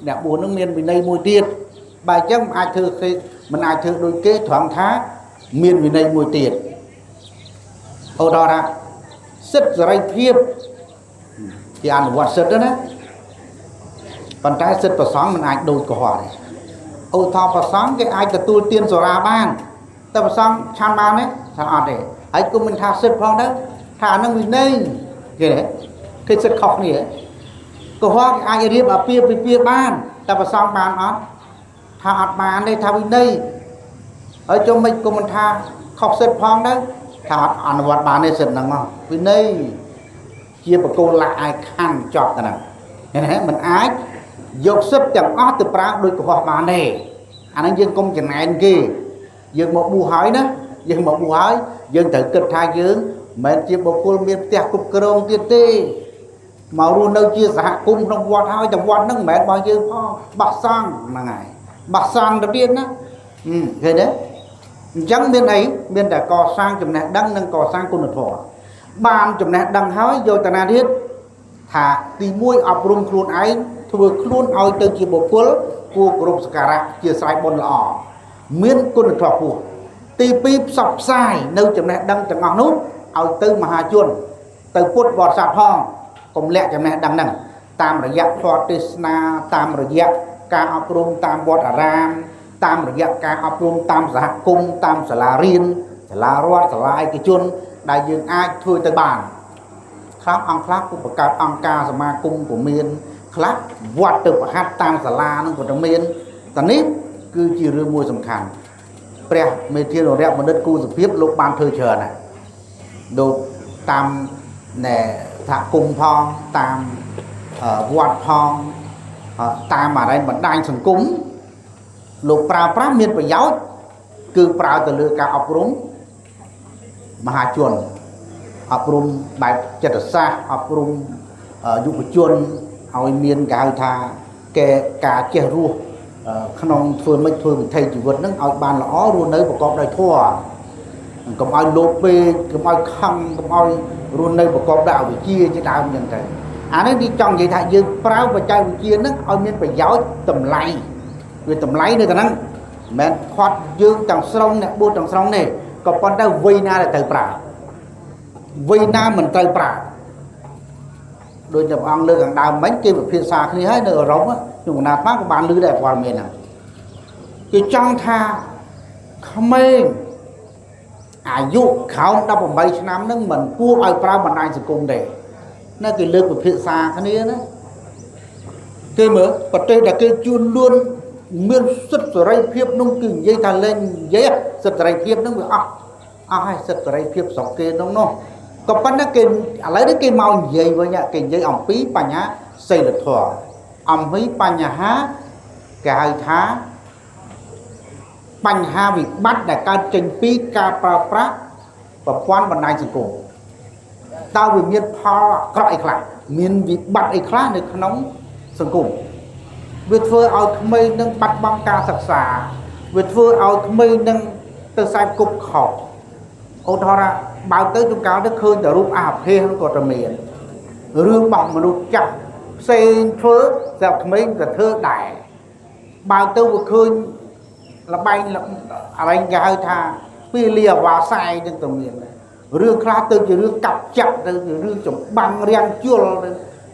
đẹp buồn nước miền này mùi tiết bài chắc ai thưa khi mình ai thưa đôi kế thoáng thá miền này mùi tiết ở đó ra rất là phiếp thì ăn vật rất đó nè còn trái rất và sáng mình ai đôi của họ này ô thọ và sáng cái ai cả tu tiên rồi ra ban ta và sáng chan ban đấy sao để ấy cũng mình tha rất phong đó thả nó mình đây cái đấy cái rất khóc này có hoa ai riêng ở phía ban ta và sáng ban hết thả ban đây thả mình đây ở trong mình cũng mình tha khóc rất phong đấy thả ăn vật ban đây rất là ngon vì đây chia một cô là ai khăn chọn cái nào nên mình ái dục sức chẳng ót từ prang đôi của họ bàn này anh ấy dương công trình này anh kia dương một bù hỏi đó dương một bù hỏi dương thử cực thai dương mình chia một cô miền tây cục krong tiên tê màu luôn đâu chia sẻ cùng trong quạt hai trong quạt nước mẹ bao nhiêu bạc sang là ngày bạc sang đầu tiên đó thế đấy chẳng bên ấy bên đã cò sang chùm này đăng nâng cò sang cùng một thổ ban chùm này đăng hói vô tà na thiết thả tì muôi ọc rung khuôn ấy thừa khuôn oi từ chỉ bộ quân của group skara chia sai bon lọ miên quân thọ của tì pip sọc sai nơi chùm này đăng chẳng ngọn nút oi từ mà hà chuồn từ phút bọt sạp hong cùng lẹ chùm này đăng nâng tam rồi giặc phò tisna tam rồi giặc ca ọc rung tam bọt ram tam rồi giặc ca ọc rung tam giả cung tam giả la riêng giả la rót giả la ai cái chuồn đại dương ai thôi tới bàn khác ông khác của một cái ông ca sa ma cung của miền khác vọt từ hát tam sa la nó của trong miền tận nít cứ chỉ riêng mùi sầm khàn pre miền thiên đồ đẹp một đất cu sập tiếp lúc ban thời chờ này đồ tam nè thạ cung phong tam vọt phong tam mà đây vẫn đang sừng cúng lục prao prao miền phải giáo cứ prao từ lừa cả ọc rúng mà hà chuồn ọc rung bài chật xa ọc rung dục chuồn hỏi miền cả thà kẻ cả che rùa khăn phơi mấy phơi mình thay chỉ vật nó ao bàn lõ luôn đấy một con đại thua cầm ao lốp về cầm ao khăm cầm ao luôn đây một con đạo để chia cho đạo nhận thấy ấy đi trong vậy thà dương prao và trai chia nó ao miền phải giáo tầm lay vì tầm lay này ta năng mẹ khoát dương tầng sông này buôn tầng sông này còn con ta vây na là từ prao vây na mình từ prao đôi nhập ăn lừa hàng đào mấy kia phía xa khi hết ở rống á nhưng mà bác của bạn lừa đẹp hoàn miền nào cái trong tha không mê dụ khảo đau bằng bay năm nước mình cua ai prao mình ai sẽ cùng để nó cái lừa của phía xa cái này đó cái mở và đây là cái chuyên luôn miên xuất rồi phiếp nông kinh dây thà lên dây xuất rồi phiếp nó bị ai xuất rồi phiếp sọc kia nó còn bắt nó cái lấy cái cây màu dây với nhà cái dây ổng pí bà nhá xây được thỏa ổng pí bà nhà há cái thá bánh ha việc bắt là ca trình pí ca pra pra và quan bằng này sự cổ tao vì miền pha gọi khả miền việc bắt ấy khá được nóng sừng cổ việc phơi ao mây nâng bắt băng ca sặc sả việc phơi ao mây nâng từ sai cục khổ ô thọ ra bao tới chúng cáo đức hơn từ lúc phê nó còn trầm miền rương bỏng mà lúc chặt xây phớ dọc mấy là thơ đại bao tới một khơi là bay là anh gái tha phi lìa và sai trên tầm miền rương khá từ chỉ rương cặp chặt từ rương chồng băng riêng chua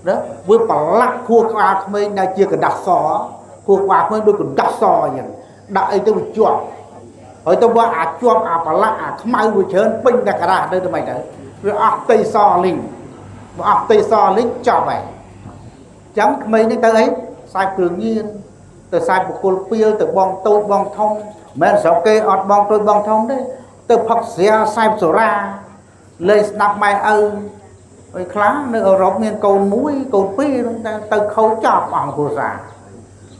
đó với bà lắc khua qua mấy này chưa cần đặt xó khua qua mấy đôi cần đặt xó vậy đại tôi bị chuột hỏi tôi qua chuột bà lắc không ai vừa chơi pin là cả ra đây tụi mày đấy rồi tây so linh tây so lính cho mày chấm mấy cái tới ấy sai cường nhiên từ sai một cô pia từ bong tôi bong thông men sáu kê ọt bong tôi bong thông đấy từ phật xe sai sổ ra lên đập mai rồi khá nơi ở rộng miền cầu mũi cầu pi từ khâu chọc bằng của già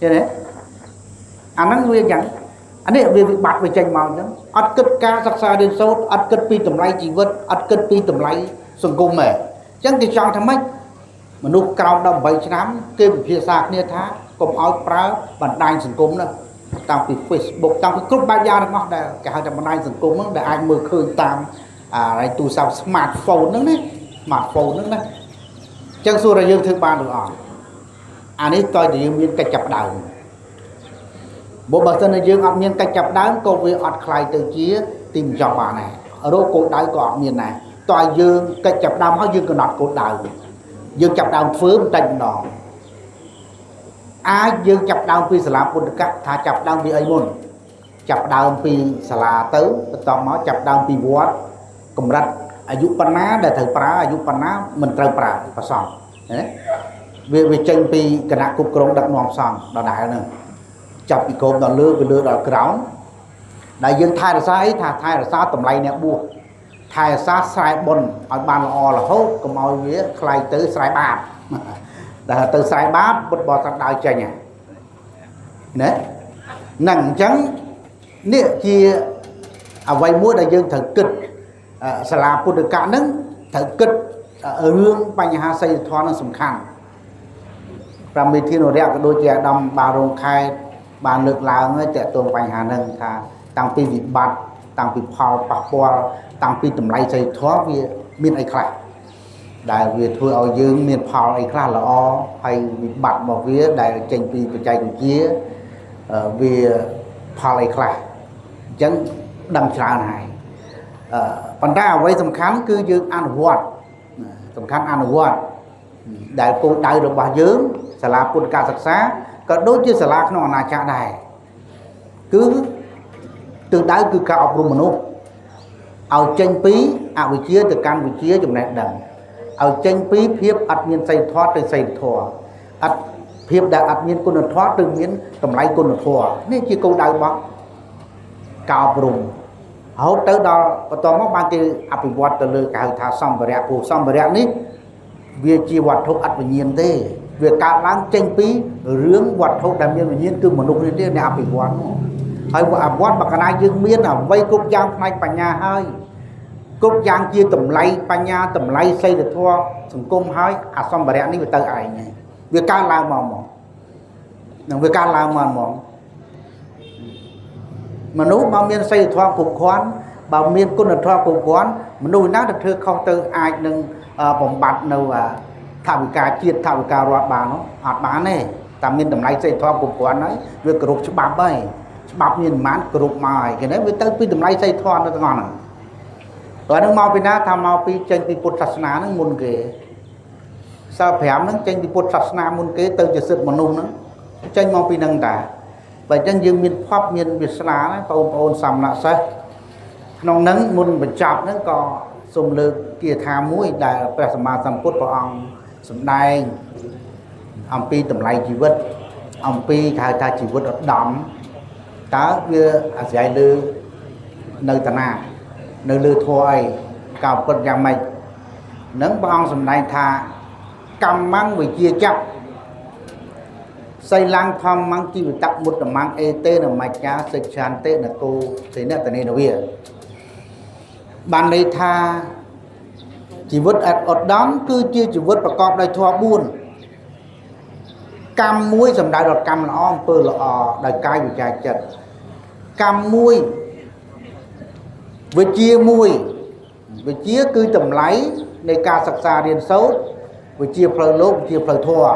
thế đấy anh nói nguyên chẳng anh ấy việc bạc về tranh màu nhá ắt kết ca sắc xa đến sâu ắt kết pi tầm lay chỉ vật ắt kết pi tầm lay sừng cung mẹ chẳng thì trong thằng mấy mà nụ cao đầm 7 năm kêu phía xa kia thá cùng áo prá bàn đai sừng cung nữa tao từ Facebook tao cái group ba gia nó ngọt đây cả hai bàn đai sừng cung đó để anh mơ khơi tam này tụ sao smartphone nữa đấy smartphone nữa đấy chẳng xua ra dương thứ ba được anh ấy coi thì dương miên cách chập đầu bộ bậc thân là dương ọt miên cách chập đá cô với ọt khai từ chia tìm cho bà này ở đâu cột đáy của ọt miên này tòa dương cách chập đam hóa dương còn nọt cột đầu dương chập đam phướng tranh đỏ dương chập đam vì sả bột cắt thả chập đam vì ấy môn chập đam vì sả tứ toàn máu chập đam vì vót cùng rạchอายุปัญนาได้ถือปลาอายุปัญนามันเติมปลาผสมเนี่ยวิจัยปีขณะกุกรงดักนองซองดอกได้หนึ่งจับอีกโคมดอกเลือไปเลือดอกกระ๋องได้ยังทายระซาทายระซาต่ำไรเนี่ยบัวทายระซาสายบนเอาบานละอละโฮก็มอยเวียใครตื้อสายบาทแต่ตื้อสายบาทบดบอตัดได้ใจเนี่ยเนี่ยหนังจังเนี่ยที่เอาไว้มั่วได้ยังถือกิดสลาปุตกะนั้นถือกิดเรื่องปัญหาใส่ทอนั้นสำคัญเรามีที่โนเรียกโดยแจดำบารงคายบานเลือกลาวเงยแต่ตัวปัญหานั้นค่ะตั้งปีวิบัติตั้งปีพาวปักปอตั้งปีตำไรใส่ทอวีมีไอ้ใครได้เวียทั่วเอายืมมีพาวไอ้ใครละอ้อให้วิบัติบอกเวียได้เจงปีปัจจัยกุเจี๊ยเวียพาวไอ้ใครจังดังชาไหนปัญหาไว้สำคัญคือยืมอันวัดสำคัญอันวัดได้กูได้ระบาดยืมสลาปุตการศึกษาก็โดยที่สลาขนมนาชาได้คือtừ đấyคือการอบรมมนุษย์เอาเจงปีอวิเชียจากการวิเชียจำแนกดังเอาเจงปีเพียบอัดเมียนใส่ทอดใส่ถั่วอัดเพียบได้อัดเมียนกุนทอดตึงเมียนกำไรกุนถั่วนี่คือกูได้บ้างการอบรมเขาเติร์ดอตอนนั้นบางทีอภิวัตต์เลยการทาสัมบริยาผู้สัมบริยานี้เวียจีวัตถุอัดวิญญาณเต้เวียการล้างเจงปีเรื่องวัตถุดำเนินวิญญาณคือมนุษย์นี่ในอภิวัตต์ให้ว่าอภิวัตต์บักนายึงเมียนไว้กรุ๊ปยางในปัญญาให้กรุ๊ปยางเกี่ยต่ำไรปัญญาต่ำไรใส่แต่ทั่วสังคมให้อาสัมบริยานี้เป็นเตอร์ไอไงเวียการล้างมองนั่งเวียการล้างมองมนุษย์บางเมียนใส่ทั่วกลุ่มควันบางเมียนกุนทั่วกลุ่มควันมนุษย์น่าจะเธอเข้าเตอร์ไอหนึ่งผมบัดនៅថាវិការជាតិថាវិការរដ្ឋបានអត់បានទេតែមានតម្លៃសេដ្ឋធម៌គ្រប់គ្រាន់ហើយវាគោរពច្បាប់ហើយច្បាប់មានប្រមាណគោរពមកហើយគេនេះវាទៅពីតម្លៃសេដ្ឋធម៌នៅទាំងអស់ហ្នឹងតើនឹងមកពីណាថាមកពីចេញពីពុទ្ធសាសនាហ្នឹងមុនគេសិល5ហ្នឹងចេញពីពុទ្ធសាសនាមុនគេទៅជាសិទ្ធិមនុស្សហ្នឹងចេញមកពីហ្នឹងតាបើអញ្ចឹងយើងមានភពមានវាសនាណាបងប្អូនសមណសិស្សក្នុងហ្នឹងមុនបញ្ចប់ហ្នឹងក៏សូមលើកគាថាមួយដែលព្រះសម្មាសម្ពុទ្ធព្រះអង្គសម្ដែងអំពីតម្លៃជីវិតអំពីគេហៅថាជីវិតឧត្តមតើវាអាស្រ័យលើនៅតាណានៅលើធម៌អីកោពិតយ៉ាងម៉េចនឹងព្រះអង្គសម្ដែងថាកម្មងវិជាចៈសីលੰធម្មងជីវតមុត្តមងអេតេនមច្ចាសិច្ឆន្តិនគោសេនតនេនវាបានន័យថាជីវិតអត់ឧត្តមគឺជាជីវិតប្រកបដោយធម៌4កម្មមួយសំដៅដល់កម្មល្អអំពើល្អដោយកាយវិការចិត្តកម្មមួយវិជ្ជាមួយវិជ្ជាគឺតម្លៃនៃការសិក្សារៀនសូត្រវិជ្ជាផ្លូវលោកវិជ្ជាផ្លូវធម៌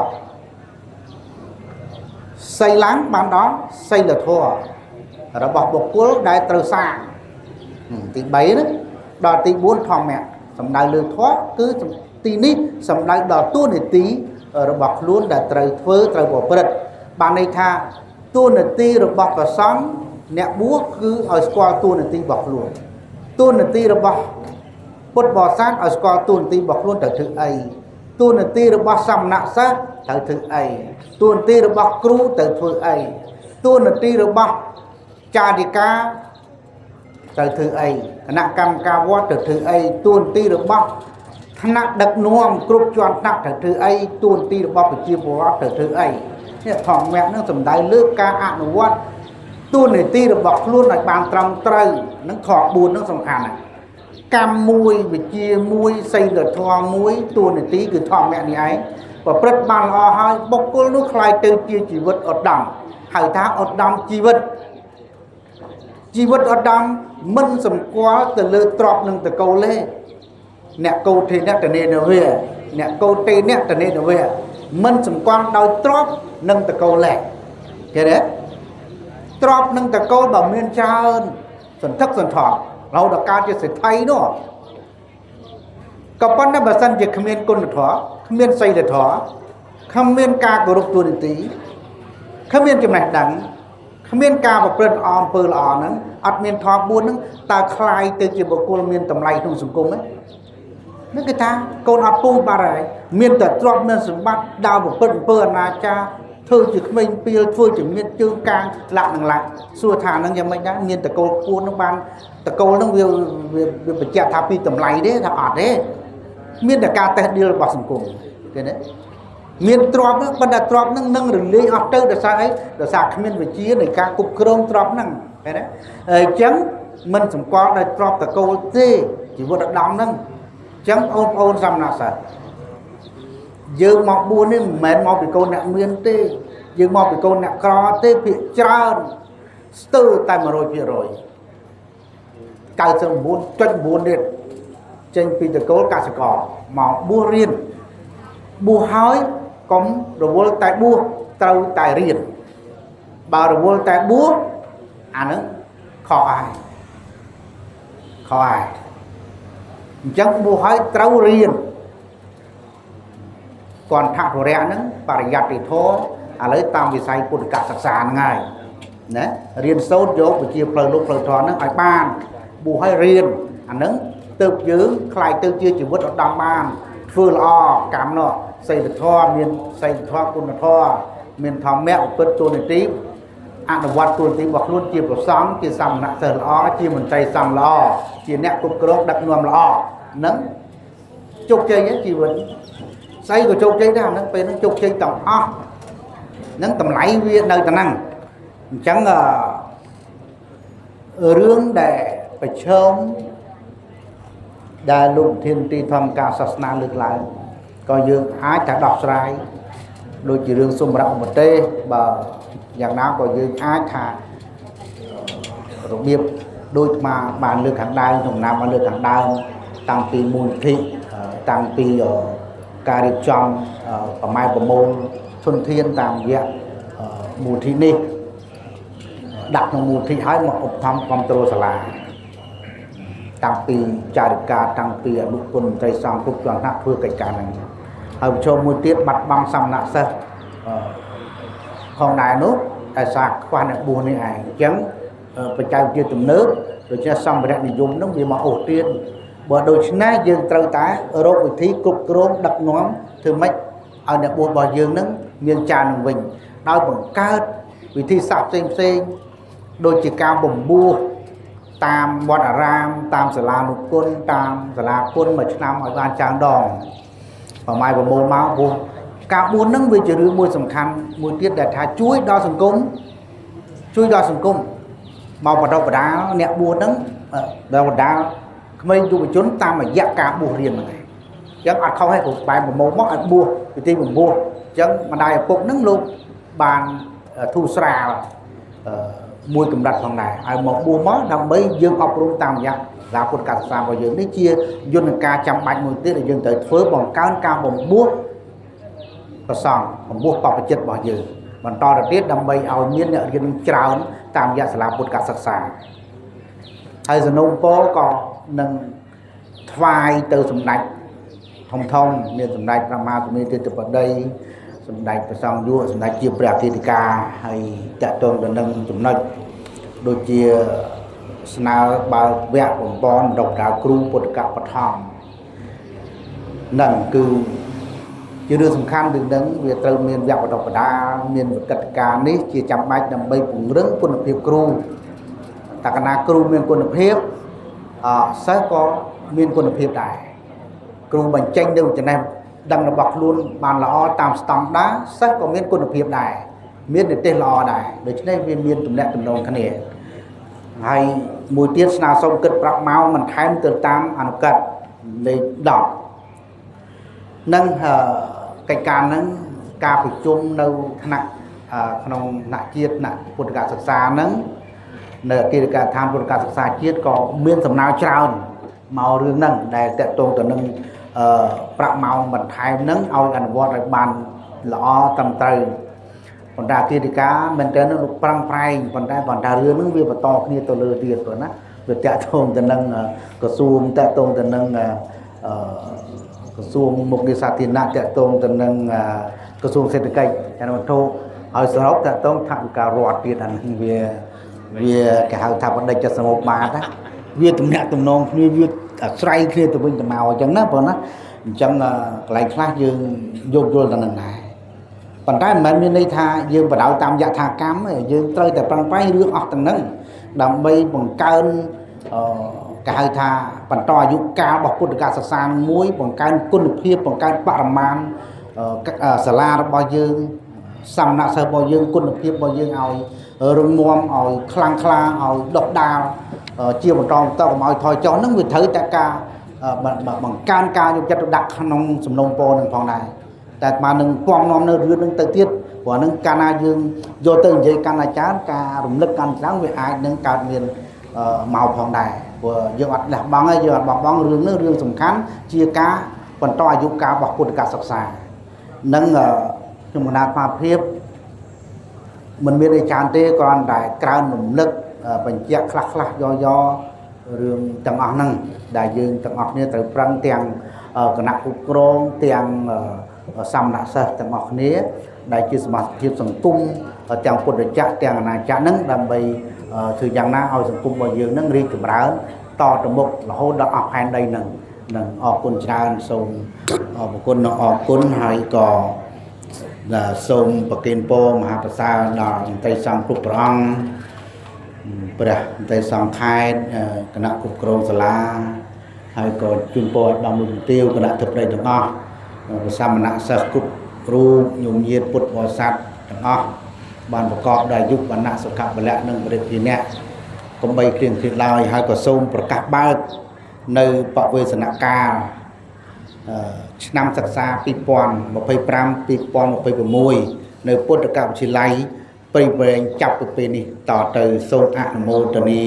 សីលੰបានដល់សីលធម៌របស់បុគ្គលដែលត្រូវសាងទី3ហ្នឹងដល់ទី4ធម្មៈសំដៅលើធម៌គឺទីនេះសំដៅដល់ទួនាទីរបស់ខ្លួនដែលត្រូវធ្វើត្រូវប្រព្រឹត្តបានន័យថាទួនាទីរបស់ព្រះសង្ឃអ្នកបួសគឺឲ្យស្គាល់ទួនាទីរបស់ខ្លួនទួនាទីរបស់ពុទ្ធបរិស័ទឲ្យស្គាល់ទួនាទីរបស់ខ្លួនត្រូវធ្វើអី tuôn là ti rồi bác xăm nạ sát thử thứ ấy tuôn ti rồi bác cru từ thứ ấy tuôn là ti rồi bác cha đi cá từ thứ ấy nạ cầm ca vót từ thứ ấy tuôn ti rồi bác nạ đặc nuông cướp chọn nạ từ thứ ấy tuôn ti rồi bác phải chia vót từ thứ ấy thằng mẹ nó sầm đai lướt ca ạ nó vót tuôn này ti rồi bác luôn là bàn trong trời nó thọ buồn nó sầm khàn này cam muối về chia muối xây được thoa muối tuôn này tí cứ thọ mẹ này ấy và rất bàn ho hai bốc cô nước khai từ chia chỉ vật ở đằng hải thác ở đằng chỉ vật ở đằng mân sầm quá từ lơ trọp nâng từ câu lê nè câu thì nè từ nền ở về nè câu tê nè từ nền ở về mân sầm quang đòi trọp nâng từ câu lẹ thế đấy trọp nâng từ câu bảo miên cha hơn sần thất sần thọเราดการจะเสร็จไทยเนาะกับปั้นนั้นแบบสั้นจะขมิ้นก้นถอขมิ้นใส่เดือดถอขมิ้นกากรุบตัวดิตีขมิ้นจำแนกดังขมิ้นกาแบบเปลือนออมเปลือนอ่อนนั้นอัดเมียนทอบุญนั้นตาคลายเตจิบกุลเมียนตำไรตรงสังคมไหมนั่นคือตาโกนอัดปูบาร์เมียนแต่ตรอบเมียนสมบัติดาวแบบเปลือนนาจาเธอจะไม่เปลี่ยนช่วยจะมีจืดกลางหลักหนึ่งหลักส่วนฐานนั้นยังไม่ได้มีแต่โกนปูน้องบ้านแต่โกนต้องวิวจะทำปีตำไรเด้ทำอัดเด้มีแต่การแต่เดียวบอสังคมเห็นไหมมีตรอบนั้นบรรดาตรอบนั่งนั่งหรือเลี้ยอัพเตอร์เดือดสายเดือดสายขมิ้นไปชี้ในการกุบกระโดงตรอบนั่งเห็นไหมจังมันสมควรในตรอบแต่โกนเต้จีบดำนั่งจังโอนซ้ำหนักสัตยืมหมอกบัวนี่เหม็นหมอกไปโกนเนี่ยเมียนเต้ยืมหมอกไปโกนเนี่ยกรอเต้ผิดจานสตูแต่มาโรยผิดโรยการสมบูรณ์จนบูรณ์เด็ดเจนปีตะโกนกาสกอหมอกบัวเรียนบัวห้อยก็ระวัวแต่บัวเต้าแต่เรียนบ่าระวัวแต่บัวอันนั้นขออายจังบัวห้อยเต้าเรียนก่อนถักหัวแรงนั้นปริยัติโทอะไรตามวิสัยปุถุกะศึกษาง่ายนะเรียนโซดโยกไปเชียร์เพลินลูกเพลินทอนนั้นไอ้บ้านบูให้เรียนอันนั้นเติบยื้อใครเติบยื้อจีวัดดำบ้านฟื้นอ้อกำเนาะใส่ท่อเมียนใส่ท่อกุนท่อเมียนทองแม่เปิดตัวในตีอันวัดตัวตีบอกรุ่นเจียบกับซ้ำเจียซ้ำหนักเสืออ้อเจียมันใจซ้ำล้อเจียเนี่ยกุบกระโดดดักนวมล้อนั้นจุกใจเนี้ยจีวัดใส่ก็จุกใจได้นั้นเป็นนั้นจุกใจต่ำอ้อนั้นต่ำไหลเวียนในตะนั่งchẳng rương để phải chôm đại lục thiên tri thầm cả sát na lực lại coi dương ai cả đọc sai đôi chỉ rương xung rộng một tê bờ dạng nào coi dương ai thả rồi biết đôi mà bàn lược hàng đai thùng nam bàn lược hàng đai tăng pi mùi thị tăng pi ở cà rịp trong ở mai của môn xuân thiên tàng viện mùi thị ni đặt trong mùi thị hái một ốc thăm con trô xà là tăng pi trà được ca tăng pi ở bức quân tây sang cục toàn nạ thưa cạnh cả này hợp cho mùi tiết bắt băng xăm nạ sơ không đại nốt tại sao quan hệ buồn này ảnh chấm phải chạy chưa từng nước rồi cho xong rồi để dùng nó vì mà ổ tiên bởi đôi chân này dương trâu tá ở đâu vị trí cục rốn đập nón thường mấy ở nhà buồn bò dương nó miền trà nồng vinh đau bằng cao vị trí sạp xem đôi chỉ cao bồng bua tam bọt ram tam sả la nụ quân tam sả la quân mà năm ở gian trang đòn và mai vào môn máu buồn cả bốn nâng về chỉ rưỡi mùi sầm khăn mùi tiết để thả chuối đo sừng cung màu vào đâu vào đá nẹt buồn nâng đâu vào đá mấy chú chốn tam mà dẹp cả buồn riêng mà này chẳng ăn không hay của bài một màu móc ăn bua thì tim một bua chẳng mà đài phục nâng luôn bàn thu sra mùi cầm đặt phòng này ai một bua mó nằm mấy dương học luôn tam vậy là một cả sao vào dương đấy chia dương ca trăm bạch mùi tiết là dương tới phớ bằng cao bằng bua và sòng bằng bua bọc chết bỏ dương bằng to là tiết đâm bay ao nhiên ở dương trào tam dạ là một cả sặc sà hay giờ nông phố còn nâng thoai từ sầm đạch thông miền sầm đạch làm ma của miền từ từ đây sầm đạch và xong vua sầm đạch chia bẹt thì ca hay chạy tuần đần nâng sầm đạch đôi chia nào bao vẹt của bon độc đáo cru bột cả bát hòm nâng cư ជារឿងសំខាន់រឿងហ្នឹងវាត្រូវមានវគ្គបណ្ដុះបណ្ដាលមានវិកតការនេះជាចាំបាច់ដើម្បីពង្រឹងគុណភាពគ្រូតើកាលណាគ្រូមានគុណភាពសិស្សក៏មានគុណភាពដែរគ្រូបញ្ចេញនៅចំណេះដឹងរបស់ខ្លួនបានល្អតាមស្តង់ដារសិស្សក៏មានគុណភាពដែរមាននិទេសល្អដែរដូច្នេះវាមានទំនាក់ទំនងគ្នាហើយមួយទៀតស្នើសុំគិតប្រាប់ម៉ោងបន្ថែមទៅតាមអនុកិត្តលេខ10នឹងកិច្ចការហ្នឹងការប្រជុំនៅថ្នាក់ក្នុងថ្នាក់ជាតិថ្នាក់ពុទ្ធិកសិក្សាហ្នឹងនៅអគារការដ្ឋានពុទ្ធិកសិក្សាជាតិក៏មានសំណើច្រើនមករឿងហ្នឹងដែលតកតងទៅនឹងប្រាក់ម៉ោងបន្ថែមហ្នឹងឲ្យអនុវត្តឲ្យបានល្អត្រឹមត្រូវប៉ុន្តែអគារកាមែនតើនឹងប្រឹងប្រែងប៉ុន្តែរឿងហ្នឹងវាបន្តគ្នាទៅលើទៀតព្រោះណាវាតកតងទៅនឹងក្រសួងតកតងទៅនឹងក្រសួងមុខងារសាធារណៈតកតងទៅនឹងក្រសួងសេដ្ឋកិច្ចចលនាវត្ថុឲ្យសរុបតកតងថវិការដ្ឋទៀតអានេះវាគេហៅថាបណ្ឌិតចសមបាទណាវាទំនាក់ទំនងគ្នាវាអាស្រ័យគ្នាទៅវិញទៅមកអញ្ចឹងណាបងណាអញ្ចឹងកន្លែងខ្លះយើងយោគយល់ទៅនឹងដែរប៉ុន្តែមិនមែនមានន័យថាយើងបដៅតាមយថាកម្មទេយើងត្រូវតែប្រឹងប្រែងរឿងអស់ទាំងហ្នឹងដើម្បីបង្កើនគេហៅថាបន្តអាយុកាលរបស់ពុទ្ធិកសិក្សាមួយបង្កើនគុណភាពបង្កើនបរិមាណសាលារបស់យើងសំណាក់សិស្សរបស់យើងគុណភាពរបស់យើងឲ្យរឹងមាំឲ្យខ្លាំងក្លាឲ្យដុសដាលជាបន្តកុំឲ្យថយចុះហ្នឹងវាត្រូវតែការបង្កើនការយកចិត្តទុកដាក់ក្នុងសំណុំពរនឹងផងដែរតែបាននឹងពំនាំនៅរឿងហ្នឹងទៅទៀតព្រោះហ្នឹងកាលណាយើងយកទៅនិយាយកាន់អាចារ្យការរំលឹកកាន់ច្រើនវាអាចនឹងកើតមានមកផងដែរព្រោះយើងអត់លះបង់ទេយើងអត់បោះបង់រឿងនេះរឿងសំខាន់ជាការបន្តអាយុកាលរបស់ពុទ្ធិកសិក្សានឹងខ្ញុំកណាត់មកភាពមិនមានអីច្រើនទេគ្រាន់តែក្រើនរំលឹកបញ្ជាក់ខ្លះយករឿងទាំងអស់ហ្នឹងដែលយើងទាំងអស់គ្នាត្រូវប្រឹងទាំងគណៈគ្រប់គ្រងទាំងសមណសិស្សទាំងអស់គ្នាដែលជាសមាជិកសង្គមទាំងពុទ្ធចក្រទាំងអាណាចក្រហ្នឹងដើម្បីធ្វើយ៉ាងណាឲ្យសង្គមរបស់យើងហ្នឹងរីកចម្រើនតទៅមុខរហូតដល់អស់ផែនដីហ្នឹងនឹងអរគុណច្រើនសូមអរគុណអរគុណហើយក៏សូមប្រគេនពរមហាប្រសាដល់មន្ត្រីសង្ឃគ្រប់ព្រះអង្គព្រះមន្ត្រីសង្ឃខេត្តគណៈគ្រប់គ្រងសាលាហើយក៏ជូនពរដល់លោកទាវគណៈធិបតីទាំងអស់ព្រះសមណសិស្សគ្រប់រូបញោមញាតពុទ្ធបរិស័ទទាំងអស់បានប្រកបដោយអាយុវណ្ណៈសុខៈពលៈនិងបរិធានៈកុំបីគ្រៀងគ្រៀងឡើយហើយក៏សូមប្រកាសបើកនៅបវេសនកាលឆ្នាំសិក្សា2025-2026នៅពុទ្ធិកវិទ្យាល័យព្រៃវែងចាប់ពីពេលនេះតទៅសូមអនុមោទនា